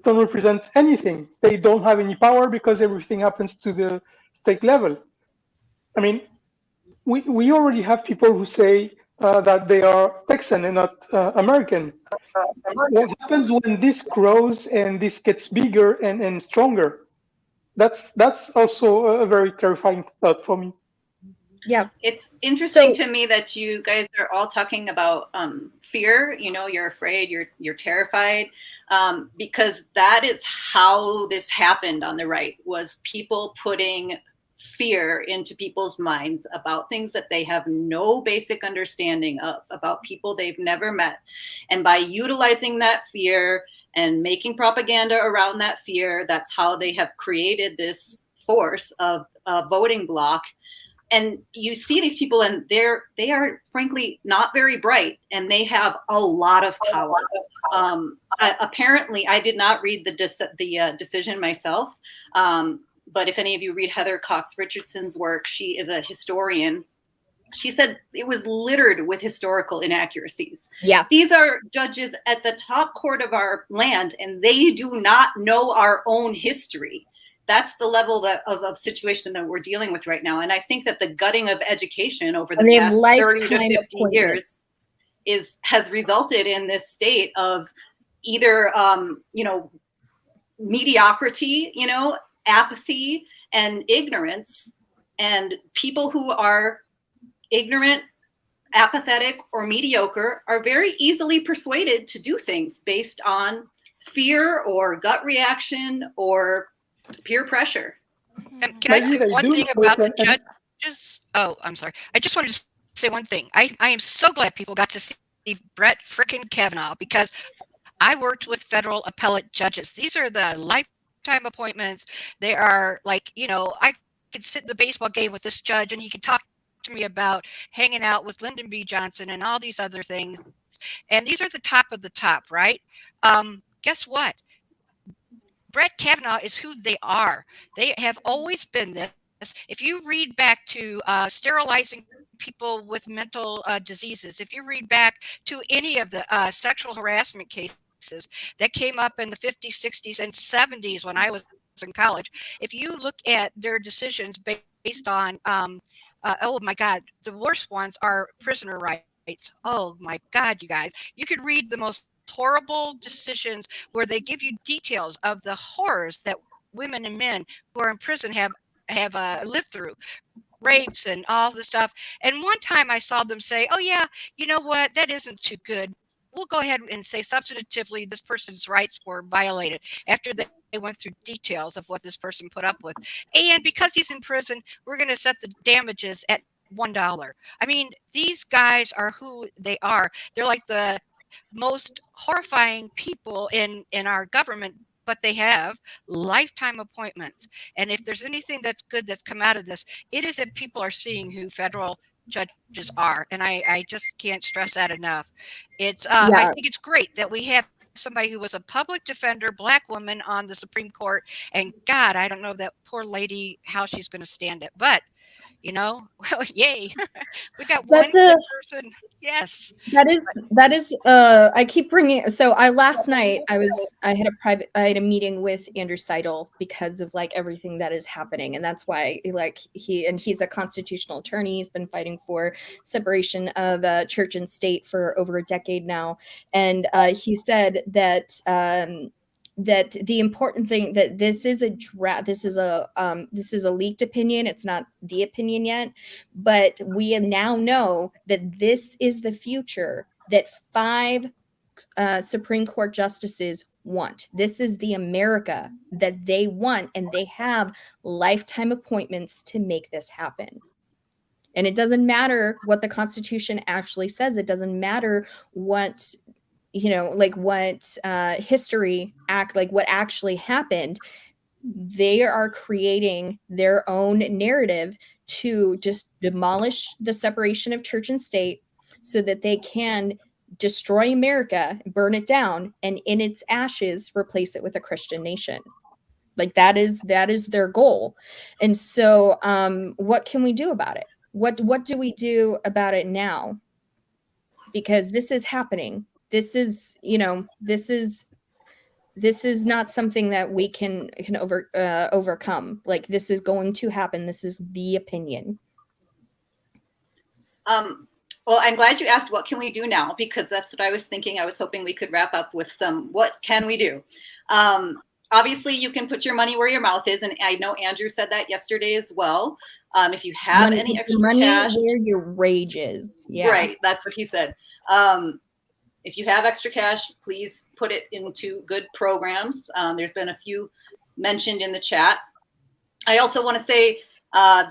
don't represent anything? They don't have any power because everything happens to the state level. I mean, we already have people who say that they are Texan and not American. What happens when this grows and this gets bigger and stronger? That's also a very terrifying thought for me. Yeah. It's interesting to me that you guys are all talking about fear. You're afraid, you're terrified, because that is how this happened on the right, was people putting fear into people's minds about things that they have no basic understanding of, about people they've never met. And by utilizing that fear and making propaganda around that fear, that's how they have created this force of a voting bloc. And you see these people, and they are frankly not very bright, and they have a lot of power. Apparently, I did not read the decision myself, but if any of you read Heather Cox Richardson's work, she is a historian. She said it was littered with historical inaccuracies. Yeah, these are judges at the top court of our land, and they do not know our own history. That's the level of situation that we're dealing with right now. And I think that the gutting of education over the past 30 to 50 years has resulted in this state of either, mediocrity, apathy and ignorance. And people who are ignorant, apathetic, or mediocre are very easily persuaded to do things based on fear or gut reaction or peer pressure. Can I say one thing about the judges? Oh, I'm sorry. I just wanted to say one thing. I am so glad people got to see Brett frickin' Kavanaugh, because I worked with federal appellate judges. These are the lifetime appointments. They are like, I could sit in the baseball game with this judge and he could talk to me about hanging out with Lyndon B. Johnson and all these other things. And these are the top of the top, right? Guess what? Brett Kavanaugh is who they are. They have always been this. If you read back to sterilizing people with mental diseases, if you read back to any of the sexual harassment cases that came up in the 50s, 60s, and 70s when I was in college, if you look at their decisions based on, oh my God, the worst ones are prisoner rights. Oh my God, you guys, you could read the most horrible decisions where they give you details of the horrors that women and men who are in prison have lived through, rapes and all this stuff. And one time I saw them say, oh yeah, you know what, that isn't too good. We'll go ahead and say substantively this person's rights were violated after they went through details of what this person put up with. And because he's in prison, we're going to set the damages at $1. I mean, these guys are who they are. They're like the most horrifying people in our government, but they have lifetime appointments. And if there's anything that's good that's come out of this, it is that people are seeing who federal judges are. And I just can't stress that enough. It's I think it's great that we have somebody who was a public defender, Black woman on the Supreme Court. And God, I don't know that poor lady, how she's going to stand it. But you know, well, yay. We got one person. Yes. That is I keep bringing, so last night I had a meeting with Andrew Seidel because of like everything that is happening, and that's why like he's a constitutional attorney. He's been fighting for separation of church and state for over a decade now, and he said that that the important thing that this is a draft, this is a leaked opinion. It's not the opinion yet, but we now know that this is the future that 5 Supreme Court justices want. This is the America that they want, and they have lifetime appointments to make this happen. And it doesn't matter what the Constitution actually says. It doesn't matter what like what history what actually happened. They are creating their own narrative to just demolish the separation of church and state so that they can destroy America, burn it down, and in its ashes replace it with a Christian nation. Like that is their goal. And so what can we do about it? What do we do about it now? Because this is happening. This is, this is not something that we can overcome. Like this is going to happen. This is the opinion. Well, I'm glad you asked what can we do now, because that's what I was thinking. I was hoping we could wrap up with some what can we do. Obviously, you can put your money where your mouth is, and I know Andrew said that yesterday as well. If you have any extra money cash, where your rage is. Yeah. Right, that's what he said. If you have extra cash, please put it into good programs. There's been a few mentioned in the chat. I also want to say,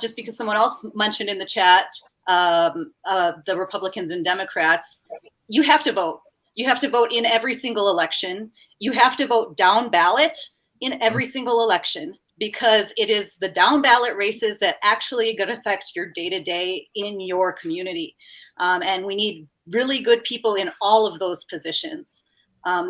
just because someone else mentioned in the chat, the Republicans and Democrats, you have to vote. You have to vote in every single election. You have to vote down ballot in every single election, because it is the down ballot races that actually going to affect your day-to-day in your community. And we need really good people in all of those positions.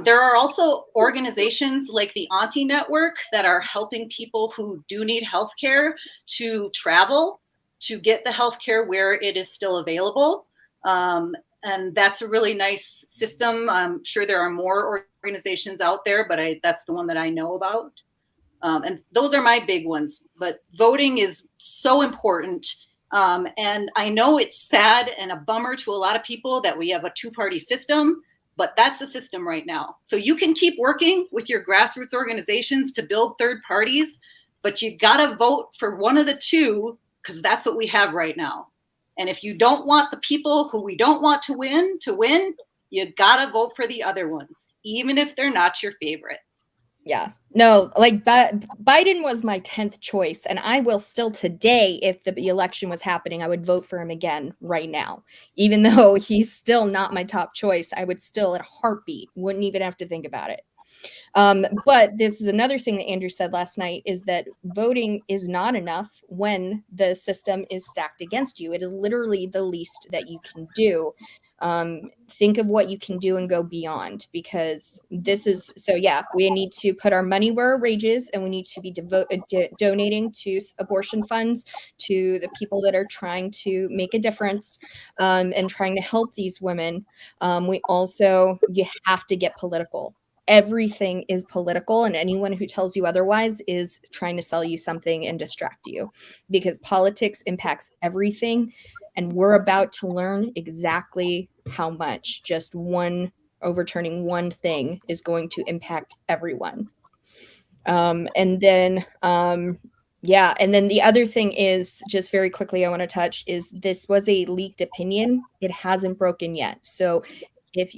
There are also organizations like the Auntie Network that are helping people who do need healthcare to travel to get the healthcare where it is still available. And that's a really nice system. I'm sure there are more organizations out there, but that's the one that I know about. And those are my big ones. But voting is so important. And I know it's sad and a bummer to a lot of people that we have a 2-party system, but that's the system right now. So you can keep working with your grassroots organizations to build third parties, but you gotta vote for one of the two, because that's what we have right now. And if you don't want the people who we don't want to win, you gotta vote for the other ones, even if they're not your favorite. Yeah, no, like Biden was my 10th choice, and I will still today, if the election was happening, I would vote for him again right now. Even though he's still not my top choice, I would still at a heartbeat, wouldn't even have to think about it. But this is another thing that Andrew said last night, is that voting is not enough when the system is stacked against you. It is literally the least that you can do. Think of what you can do and go beyond, because this is, so yeah, we need to put our money where our rage is, and we need to be donating to abortion funds, to the people that are trying to make a difference, and trying to help these women. You have to get political. Everything is political, and anyone who tells you otherwise is trying to sell you something and distract you, because politics impacts everything, and we're about to learn exactly how much just overturning one thing is going to impact everyone. And then the other thing is, just very quickly, I want to touch, is this was a leaked opinion. It hasn't broken yet. So if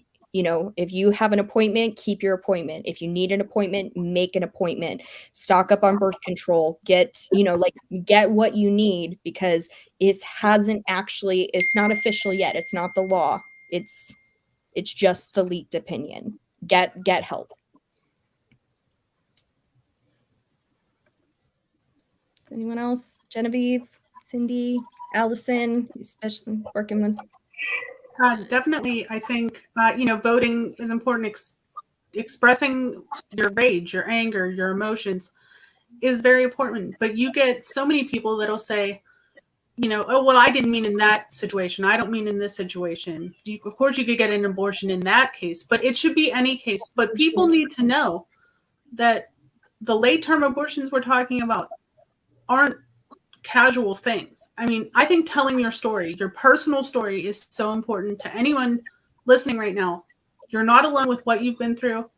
you have an appointment, keep your appointment. If you need an appointment, make an appointment. Stock up on birth control. Get what you need, because it's not official yet. It's not the law. It's just the leaked opinion. Get help. Anyone else? Genevieve, Cindy, Allison, especially working with. Definitely, I think, voting is important. Expressing your rage, your anger, your emotions is very important. But you get so many people that'll say, oh, well, I didn't mean in that situation. I don't mean in this situation. Of course, you could get an abortion in that case, but it should be any case. But people need to know that the late-term abortions we're talking about aren't casual things. I mean, I think telling your story, your personal story, is so important to anyone listening right now. You're not alone with what you've been through.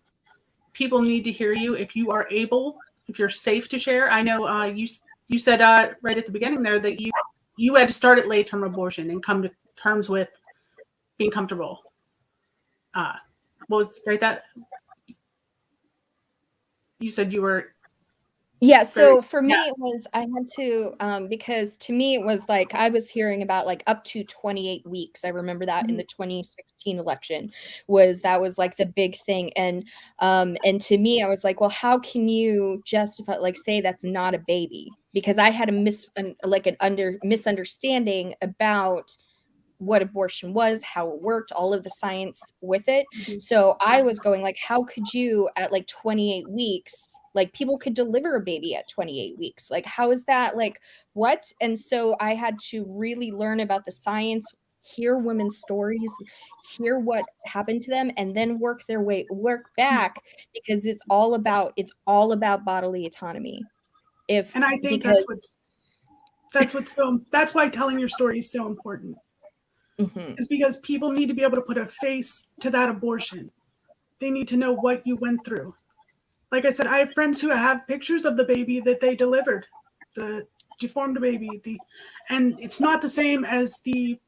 People need to hear you. If you are able, if you're safe to share. I know you said right at the beginning there that you had to start at late-term abortion and come to terms with being comfortable. What was right that you said you were? Yeah, so for me, it was, I had to, because to me, it was like, I was hearing about like up to 28 weeks. I remember that in the 2016 election that was like the big thing. And to me, I was like, well, how can you justify, like, say that's not a baby? Because I had a misunderstanding about what abortion was, how it worked, all of the science with it. So I was going like, how could you at like 28 weeks, like people could deliver a baby at 28 weeks. Like, how is that, like, what? And so I had to really learn about the science, hear women's stories, hear what happened to them, and then work back, because it's all about bodily autonomy. And I think that's why telling your story is so important. Is because people need to be able to put a face to that abortion. They need to know what you went through. Like I said, I have friends who have pictures of the baby that they delivered, the deformed baby, and it's not the same as the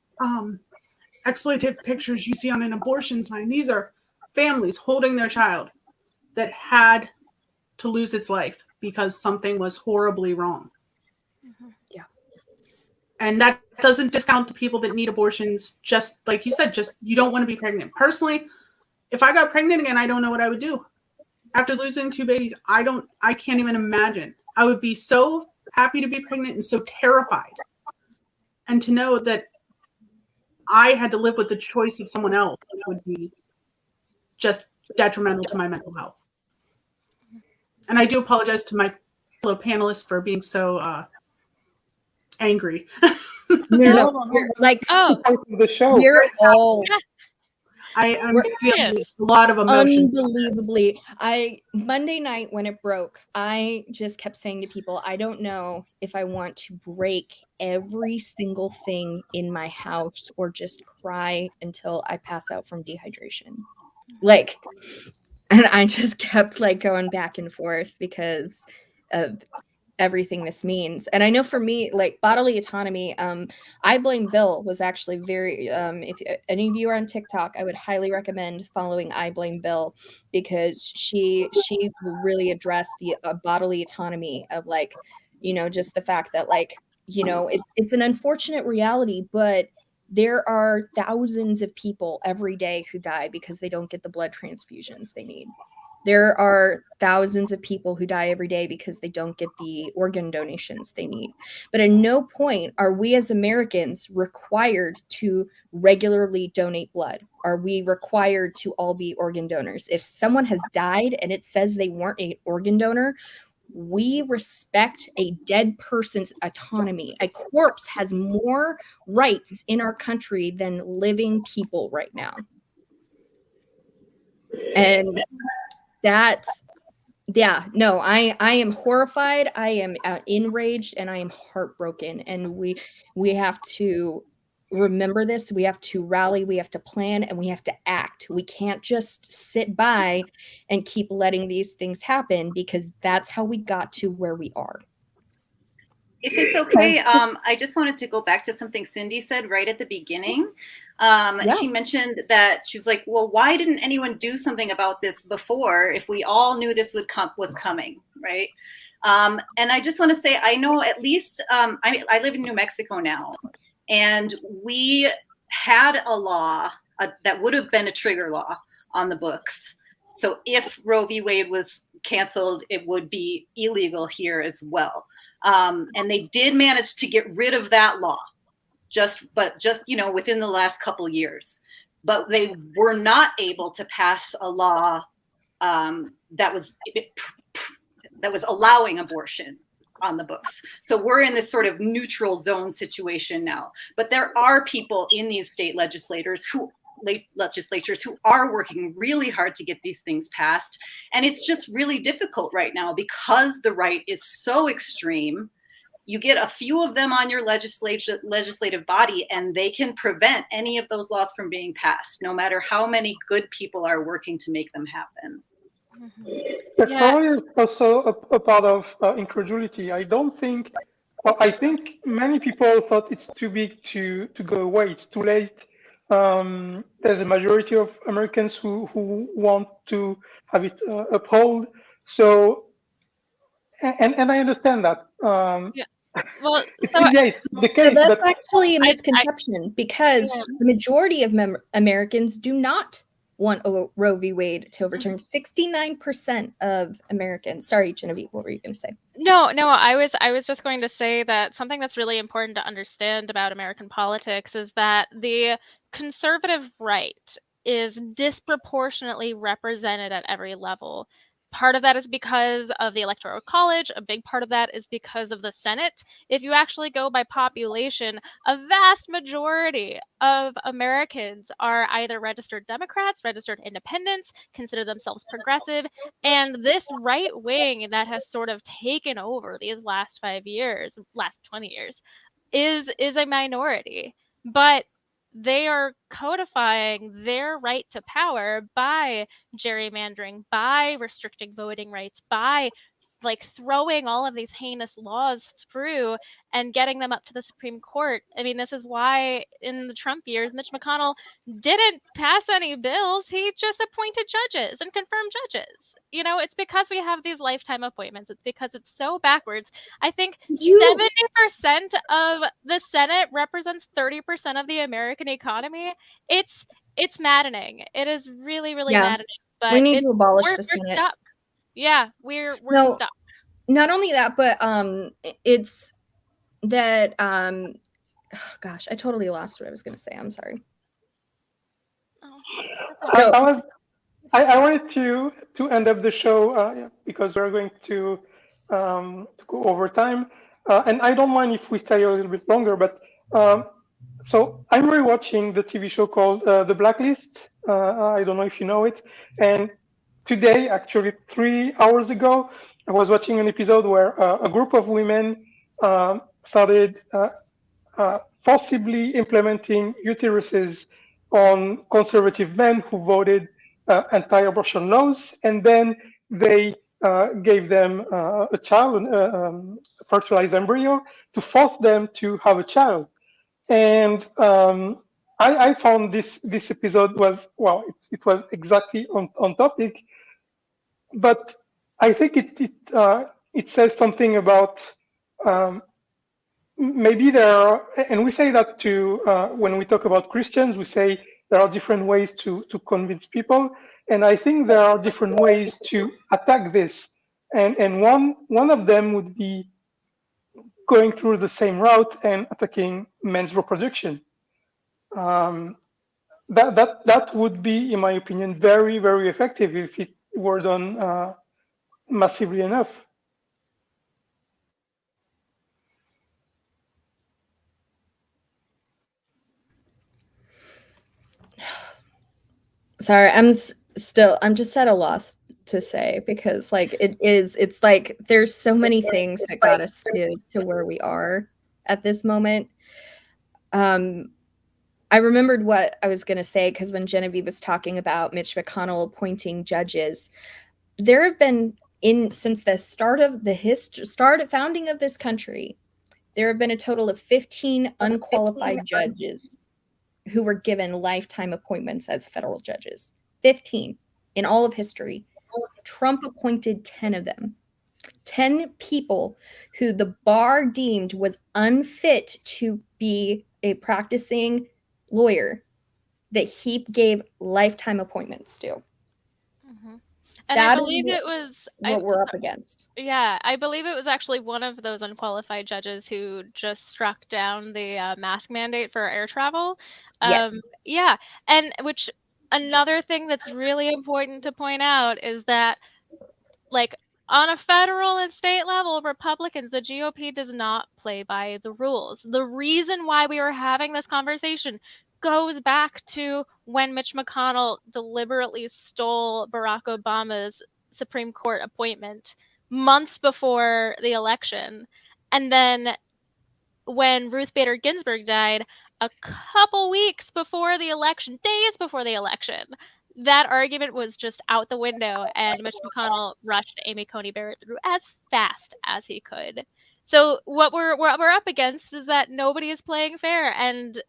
exploitative pictures you see on an abortion sign. These are families holding their child that had to lose its life because something was horribly wrong. Yeah. And that doesn't discount the people that need abortions, just like you said, just you don't want to be pregnant. Personally, if I got pregnant again, I don't know what I would do. After losing 2 babies, I can't even imagine. I would be so happy to be pregnant and so terrified. And to know that I had to live with the choice of someone else would be just detrimental to my mental health. And I do apologize to my fellow panelists for being so angry. No, like, the show. We're all. I'm feeling a lot of emotion. Unbelievably. Monday night when it broke, I just kept saying to people, I don't know if I want to break every single thing in my house or just cry until I pass out from dehydration. Like, and I just kept like going back and forth because of everything this means. And I know for me, like bodily autonomy, I Blame Bill was actually very, if any of you are on TikTok, I would highly recommend following I Blame Bill, because she will really address the bodily autonomy of, like, just the fact that, like, it's an unfortunate reality, but there are thousands of people every day who die because they don't get the blood transfusions they need. There are thousands of people who die every day because they don't get the organ donations they need. But at no point are we as Americans required to regularly donate blood. Are we required to all be organ donors? If someone has died and it says they weren't an organ donor, we respect a dead person's autonomy. A corpse has more rights in our country than living people right now. And that's, yeah, no, I am horrified. I am enraged, and I am heartbroken. And we have to remember this. We have to rally, we have to plan, and we have to act. We can't just sit by and keep letting these things happen, because that's how we got to where we are. If it's okay, I just wanted to go back to something Cindy said right at the beginning. She mentioned that she was like, well, why didn't anyone do something about this before if we all knew this was coming, right? And I just want to say, I know at least, I live in New Mexico now, and we had a law that would have been a trigger law on the books. So if Roe v. Wade was canceled, it would be illegal here as well. And they did manage to get rid of that law, just within the last couple years. But they were not able to pass a law that was allowing abortion on the books. So we're in this sort of neutral zone situation now. But there are people in these state legislatures who are working really hard to get these things passed. And it's just really difficult right now because the right is so extreme. You get a few of them on your legislative body, and they can prevent any of those laws from being passed, no matter how many good people are working to make them happen. That's probably also a part of incredulity. I think many people thought it's too big to go away. It's too late. There's a majority of Americans who want to have it upheld. So, and I understand that. Well, it's the case. So that's actually a misconception, because the majority of Americans do not want Roe v. Wade to overturn. 69% of Americans. Sorry, Genevieve, what were you going to say? No, I was just going to say that something that's really important to understand about American politics is that the conservative right is disproportionately represented at every level. Part of that is because of the Electoral College. A big part of that is because of the Senate. If you actually go by population, a vast majority of Americans are either registered Democrats, registered independents, consider themselves progressive, and this right wing that has sort of taken over these last 20 years, is a minority. But they are codifying their right to power by gerrymandering, by restricting voting rights, by throwing all of these heinous laws through and getting them up to the Supreme Court. I mean, this is why in the Trump years, Mitch McConnell didn't pass any bills. He just appointed judges and confirmed judges. It's because we have these lifetime appointments. It's because it's so backwards. I think 70% of the Senate represents 30% of the American economy. It's maddening. It is really, really maddening. But we need to abolish the Senate. Stuck. Yeah, we're stuck. Not only that, but it's that gosh, I totally lost what I was going to say. I'm sorry. I wanted to end up the show because we're going to go over time, and I don't mind if we stay a little bit longer. But so I'm rewatching the TV show called The Blacklist. I don't know if you know it. And today, actually 3 hours ago, I was watching an episode where a group of women started forcibly implementing uteruses on conservative men who voted anti-abortion laws, and then they gave them a child, a fertilized embryo, to force them to have a child. And I found this episode was, it was exactly on topic, but I think it says something about maybe there are, and we say that too when we talk about Christians, we say there are different ways to convince people. And I think there are different ways to attack this. And one of them would be going through the same route and attacking men's reproduction. That would be, in my opinion, very, very effective if it were done massively enough. Sorry, I'm just at a loss to say, because like it's like there's so many things that got us to where we are at this moment. I remembered what I was going to say, because when Genevieve was talking about Mitch McConnell appointing judges, there have been, since the start of founding of this country, there have been a total of 15 unqualified judges who were given lifetime appointments as federal judges. 15 in all of history. Trump appointed 10 of them. 10 people who the bar deemed was unfit to be a practicing lawyer, that he gave lifetime appointments to. Mm-hmm. And that I believe it was what we're up against. Yeah, I believe it was actually one of those unqualified judges who just struck down the mask mandate for air travel. Yes. Yeah, and which another thing that's really important to point out is that, like, on a federal and state level, Republicans, the GOP does not play by the rules. The reason why we are having this conversation goes back to when Mitch McConnell deliberately stole Barack Obama's Supreme Court appointment months before the election. And then when Ruth Bader Ginsburg died a couple weeks before the election, days before the election, that argument was just out the window, and Mitch McConnell rushed Amy Coney Barrett through as fast as he could. So what we're up against is that nobody is playing fair, and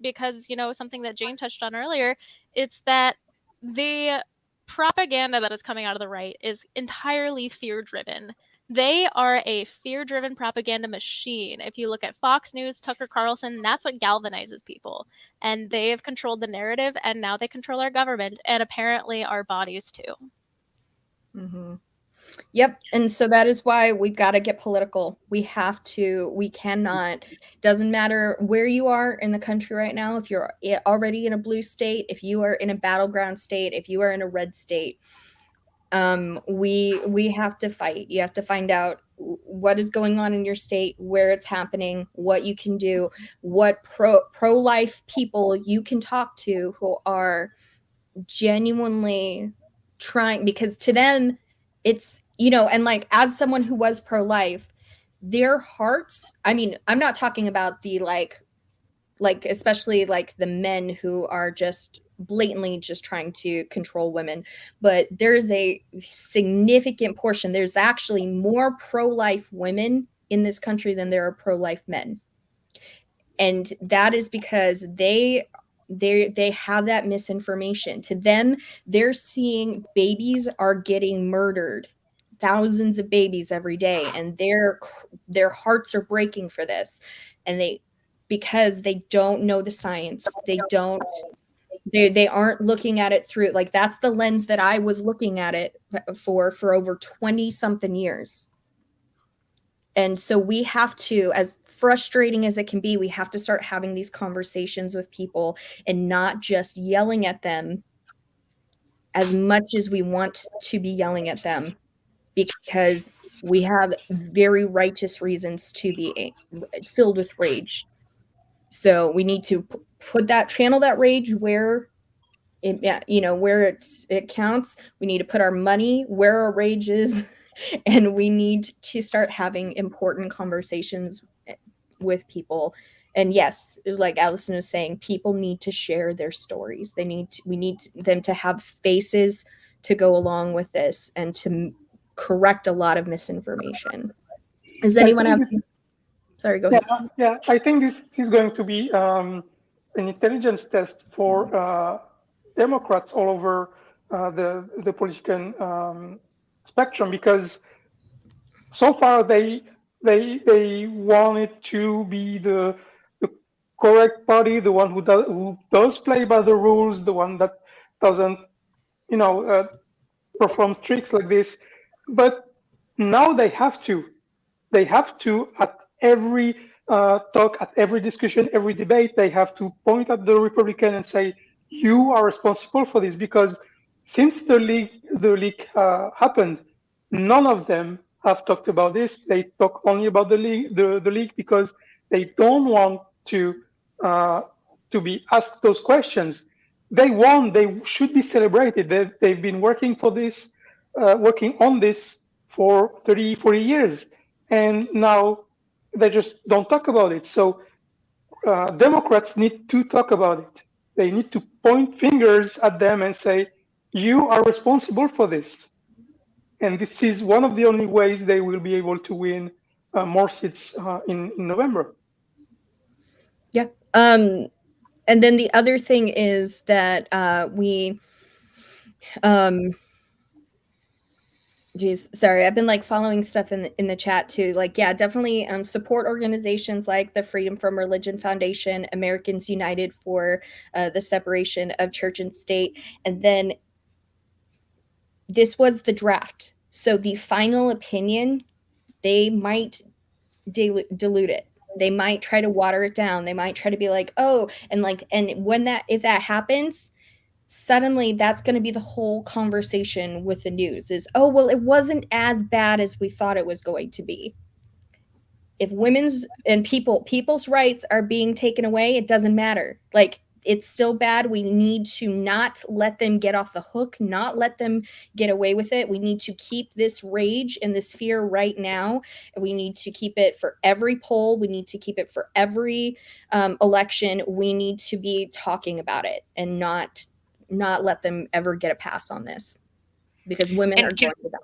because, something that Jane touched on earlier, it's that the propaganda that is coming out of the right is entirely fear-driven. They are a fear-driven propaganda machine. If you look at Fox News, Tucker Carlson, that's what galvanizes people. And they have controlled the narrative, and now they control our government, and apparently our bodies too. Mm-hmm. Yep. And so that is why we've got to get political. We cannot, doesn't matter where you are in the country right now, if you're already in a blue state, if you are in a battleground state, if you are in a red state, we have to fight. You have to find out what is going on in your state, where it's happening, what you can do, what pro-life people you can talk to who are genuinely trying, because to them it's, and like, as someone who was pro-life, their hearts, I mean, I'm not talking about the like especially like the men who are just blatantly just trying to control women, but there's a significant portion, there's actually more pro-life women in this country than there are pro-life men. And that is because they have that misinformation. To them, they're seeing babies are getting murdered, thousands of babies every day, and their hearts are breaking for this. And because they don't know the science, they aren't looking at it through, like, that's the lens that I was looking at it for over 20 something years. And so we have to, as frustrating as it can be, we have to start having these conversations with people and not just yelling at them as much as we want to be yelling at them, because we have very righteous reasons to be filled with rage. So we need to channel that rage where where it counts. We need to put our money where our rage is. And we need to start having important conversations with people. And yes, like Allison was saying, people need to share their stories. We need them to have faces to go along with this and to correct a lot of misinformation. Does anyone have? Sorry, go ahead. Yeah, I think this is going to be an intelligence test for Democrats all over the political spectrum, because so far they wanted to be the correct party, the one who does play by the rules, the one that doesn't perform tricks like this. But now they have to. They have to, at every talk, at every discussion, every debate, they have to point at the Republican and say, you are responsible for this. Because since the leak happened, none of them have talked about this. They talk only about the leak because they don't want to be asked those questions. They won. They should be celebrated. They've been working for this, working on this for 30, 40 years. And now they just don't talk about it. So Democrats need to talk about it. They need to point fingers at them and say, you are responsible for this. And this is one of the only ways they will be able to win more seats in November. Yeah. And then the other thing is that geez, sorry, I've been like following stuff in the chat too. Like, yeah, definitely support organizations like the Freedom from Religion Foundation, Americans United for the Separation of Church and State. And then this was the draft. So the final opinion, they might dilute it. They might try to water it down. They might try to be like, oh, and if that happens, suddenly that's going to be the whole conversation with the news is, oh, well, it wasn't as bad as we thought it was going to be. If women's and people's rights are being taken away, it doesn't matter. Like, it's still bad. We need to not let them get off the hook, not let them get away with it. We need to keep this rage and this fear right now. We need to keep it for every poll. We need to keep it for every election. We need to be talking about it and not let them ever get a pass on this, because women are going to die.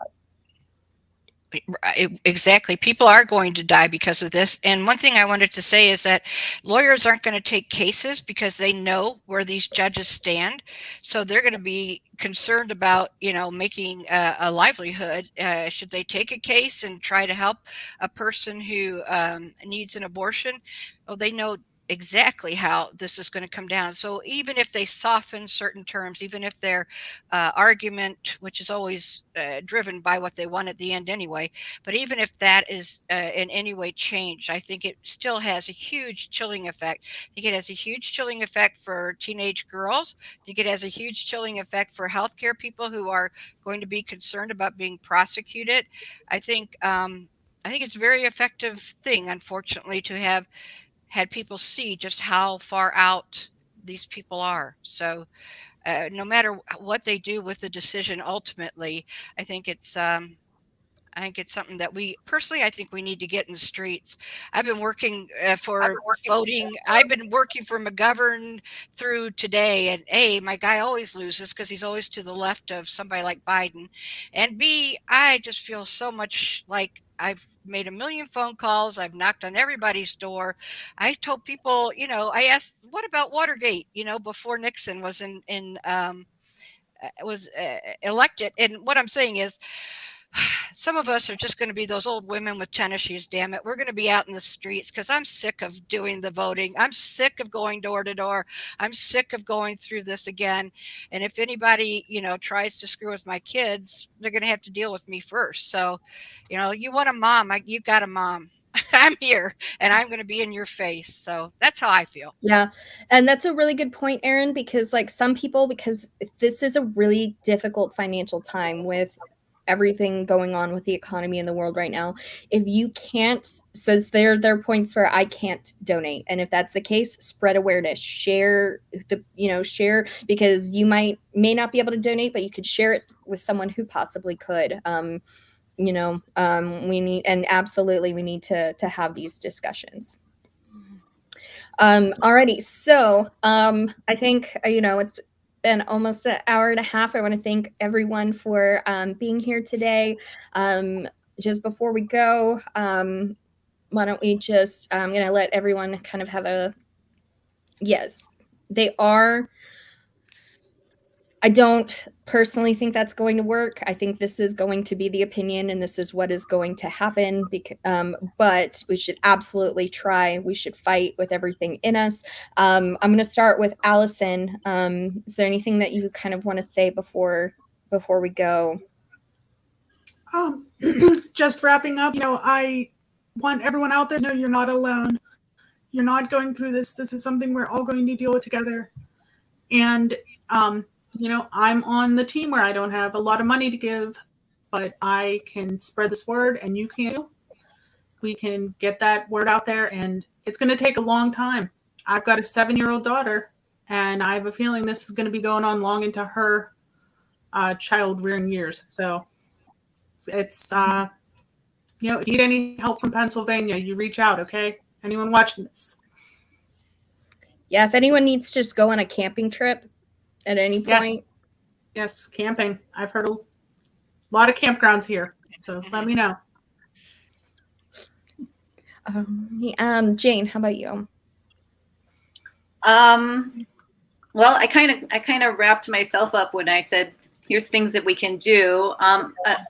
Exactly. People are going to die because of this. And one thing I wanted to say is that lawyers aren't going to take cases because they know where these judges stand. So they're going to be concerned about, making a livelihood. Should they take a case and try to help a person who needs an abortion? Oh, they know exactly how this is going to come down. So even if they soften certain terms, even if their argument, which is always driven by what they want at the end anyway, but even if that is in any way changed, I think it still has a huge chilling effect. I think it has a huge chilling effect for teenage girls. I think it has a huge chilling effect for healthcare people who are going to be concerned about being prosecuted. I think it's a very effective thing, unfortunately, to have had people see just how far out these people are. So no matter what they do with the decision, ultimately, I think it's something that I think we need to get in the streets. I've been working for voting. I've been working for McGovern through today. And A, my guy always loses because he's always to the left of somebody like Biden. And B, I just feel so much like I've made a million phone calls. I've knocked on everybody's door. I told people, I asked, what about Watergate, before Nixon was elected. And what I'm saying is, some of us are just going to be those old women with tennis shoes, damn it. We're going to be out in the streets because I'm sick of doing the voting. I'm sick of going door to door. I'm sick of going through this again. And if anybody, tries to screw with my kids, they're going to have to deal with me first. So, you want a mom, you got a mom. I'm here and I'm going to be in your face. So that's how I feel. Yeah. And that's a really good point, Erin, because some people, because this is a really difficult financial time with everything going on with the economy in the world right now. If you can't, so there are points where I can't donate. And if that's the case, spread awareness, share because you may not be able to donate, but you could share it with someone who possibly could. We need to have these discussions. Alrighty. So, I think, it's been almost an hour and a half. I want to thank everyone for being here today. Just before we go, why don't we just, I'm going to let everyone kind of have yes, they are I don't personally think that's going to work. I think this is going to be the opinion, and this is what is going to happen. But we should absolutely try. We should fight with everything in us. I'm going to start with Allison. Is there anything that you kind of want to say before we go? Just wrapping up, I want everyone out there to know you're not alone. You're not going through this. This is something we're all going to deal with together. And, I'm on the team where I don't have a lot of money to give, but I can spread this word, and you can. We can get that word out there, and it's going to take a long time. I've got a 7-year-old daughter, and I have a feeling this is going to be going on long into her child-rearing years. So it's, if you need any help from Pennsylvania, you reach out, okay? Anyone watching this? Yeah, if anyone needs to just go on a camping trip at any point. Yes, camping. I've heard a lot of campgrounds here, so let me know. Jane, how about you? Well, I kind of wrapped myself up when I said, here's things that we can do.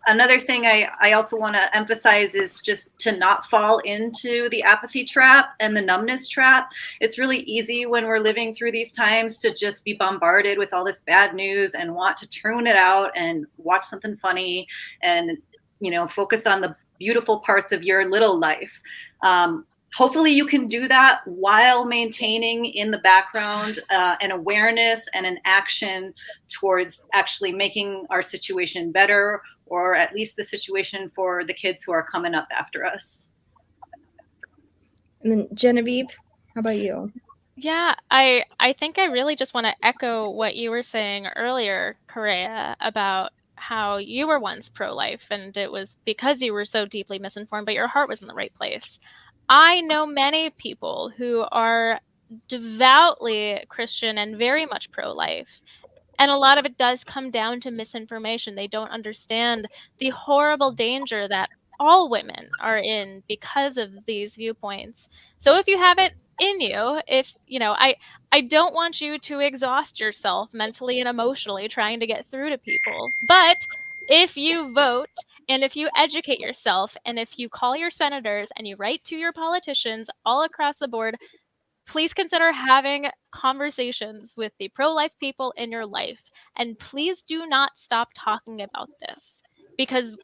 Another thing I also want to emphasize is just to not fall into the apathy trap and the numbness trap. It's really easy when we're living through these times to just be bombarded with all this bad news and want to tune it out and watch something funny and, focus on the beautiful parts of your little life. Hopefully you can do that while maintaining in the background an awareness and an action towards actually making our situation better, or at least the situation for the kids who are coming up after us. And then Genevieve, how about you? Yeah, I think I really just want to echo what you were saying earlier, Correa, about how you were once pro-life, and it was because you were so deeply misinformed, but your heart was in the right place. I know many people who are devoutly Christian and very much pro-life. And a lot of it does come down to misinformation. They don't understand the horrible danger that all women are in because of these viewpoints. So if you have it in you, I don't want you to exhaust yourself mentally and emotionally trying to get through to people. But if you vote and if you educate yourself and if you call your senators and you write to your politicians all across the board, please consider having conversations with the pro-life people in your life. And please do not stop talking about this, because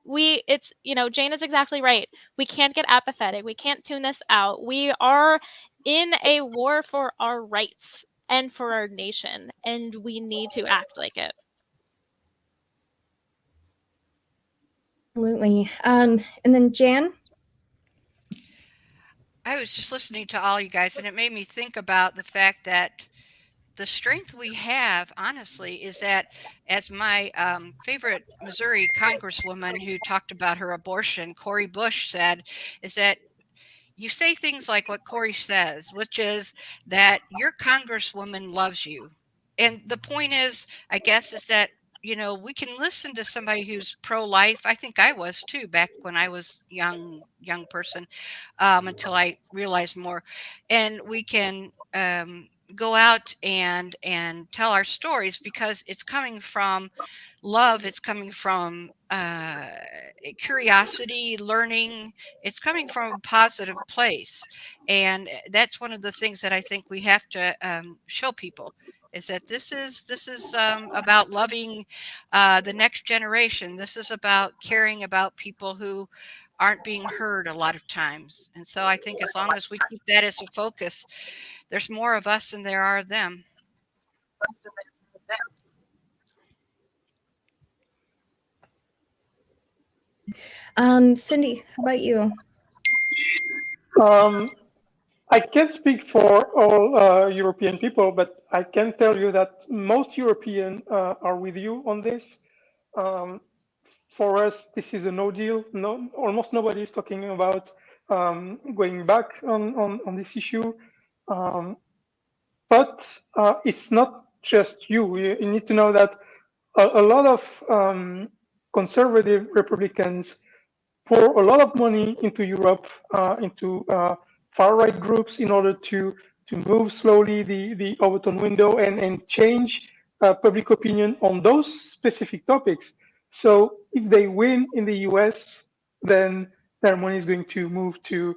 Jane is exactly right. We can't get apathetic. We can't tune this out. We are in a war for our rights and for our nation, and we need to act like it. Absolutely. And then Jan? I was just listening to all you guys, and it made me think about the fact that the strength we have, honestly, is that, as my favorite Missouri congresswoman who talked about her abortion, Cori Bush, said, is that you say things like what Cori says, which is that your congresswoman loves you. And the point is, I guess, is that, we can listen to somebody who's pro-life. I think I was too back when I was young person, until I realized more. And we can go out and tell our stories because it's coming from love. It's coming from curiosity, learning. It's coming from a positive place. And that's one of the things that I think we have to show people, is that this is about loving the next generation. This is about caring about people who aren't being heard a lot of times. And so I think as long as we keep that as a focus, there's more of us than there are of them. Cindy, how about you? I can't speak for all European people, but I can tell you that most Europeans are with you on this. For us, this is a no deal. Almost nobody is talking about going back on this issue. But it's not just you. You need to know that a lot of conservative Republicans pour a lot of money into Europe, into far-right groups in order to move slowly the Overton window and change public opinion on those specific topics. So if they win in the US, then their money is going to move to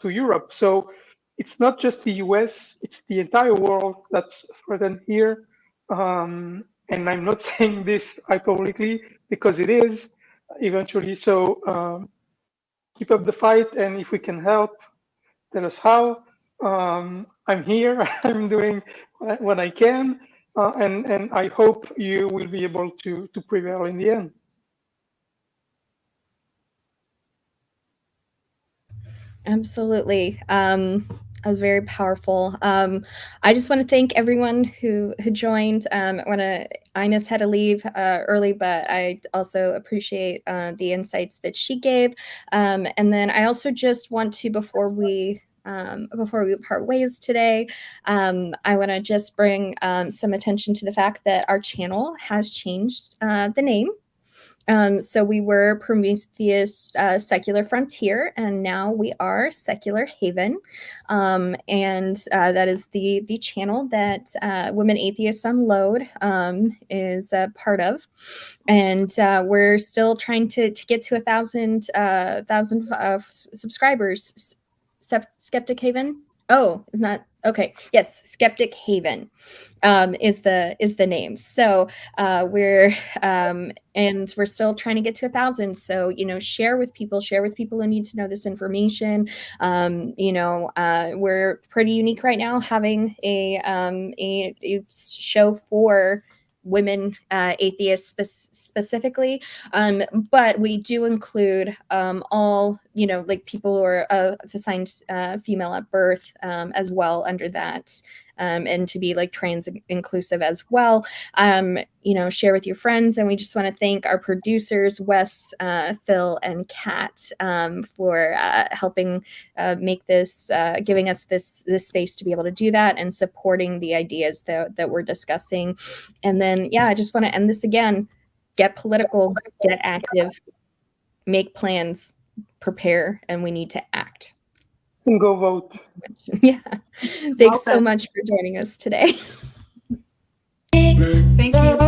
Europe. So it's not just the US, it's the entire world that's threatened here. And I'm not saying this hyperbolically because it is eventually. So keep up the fight, and if we can help, tell us how. I'm here. I'm doing what I can, and I hope you will be able to prevail in the end. Absolutely. That was very powerful. I just want to thank everyone who joined. Imus had to leave early, but I also appreciate the insights that she gave. And then I also just want to, before we part ways today, I want to just bring some attention to the fact that our channel has changed the name. So we were Prometheus Secular Frontier, and now we are Secular Haven. And that is the channel that Women Atheists Unload is a part of. And we're still trying to get to 1,000 subscribers. Skeptic Haven? Oh, it's not. Okay. Yes, Skeptic Haven is the name. So we're still trying to get to 1,000. So share with people who need to know this information. We're pretty unique right now, having a show for women atheists specifically, but we do include all like people who are assigned female at birth as well under that, and to be like trans inclusive as well. Share with your friends. And we just want to thank our producers, Wes, Phil, and Kat, for helping make this, giving us this space to be able to do that and supporting the ideas that we're discussing. And then, I just want to end this again. Get political, get active, make plans, prepare, and we need to act. And go vote. Yeah. Thanks so much for joining us today. Thank you.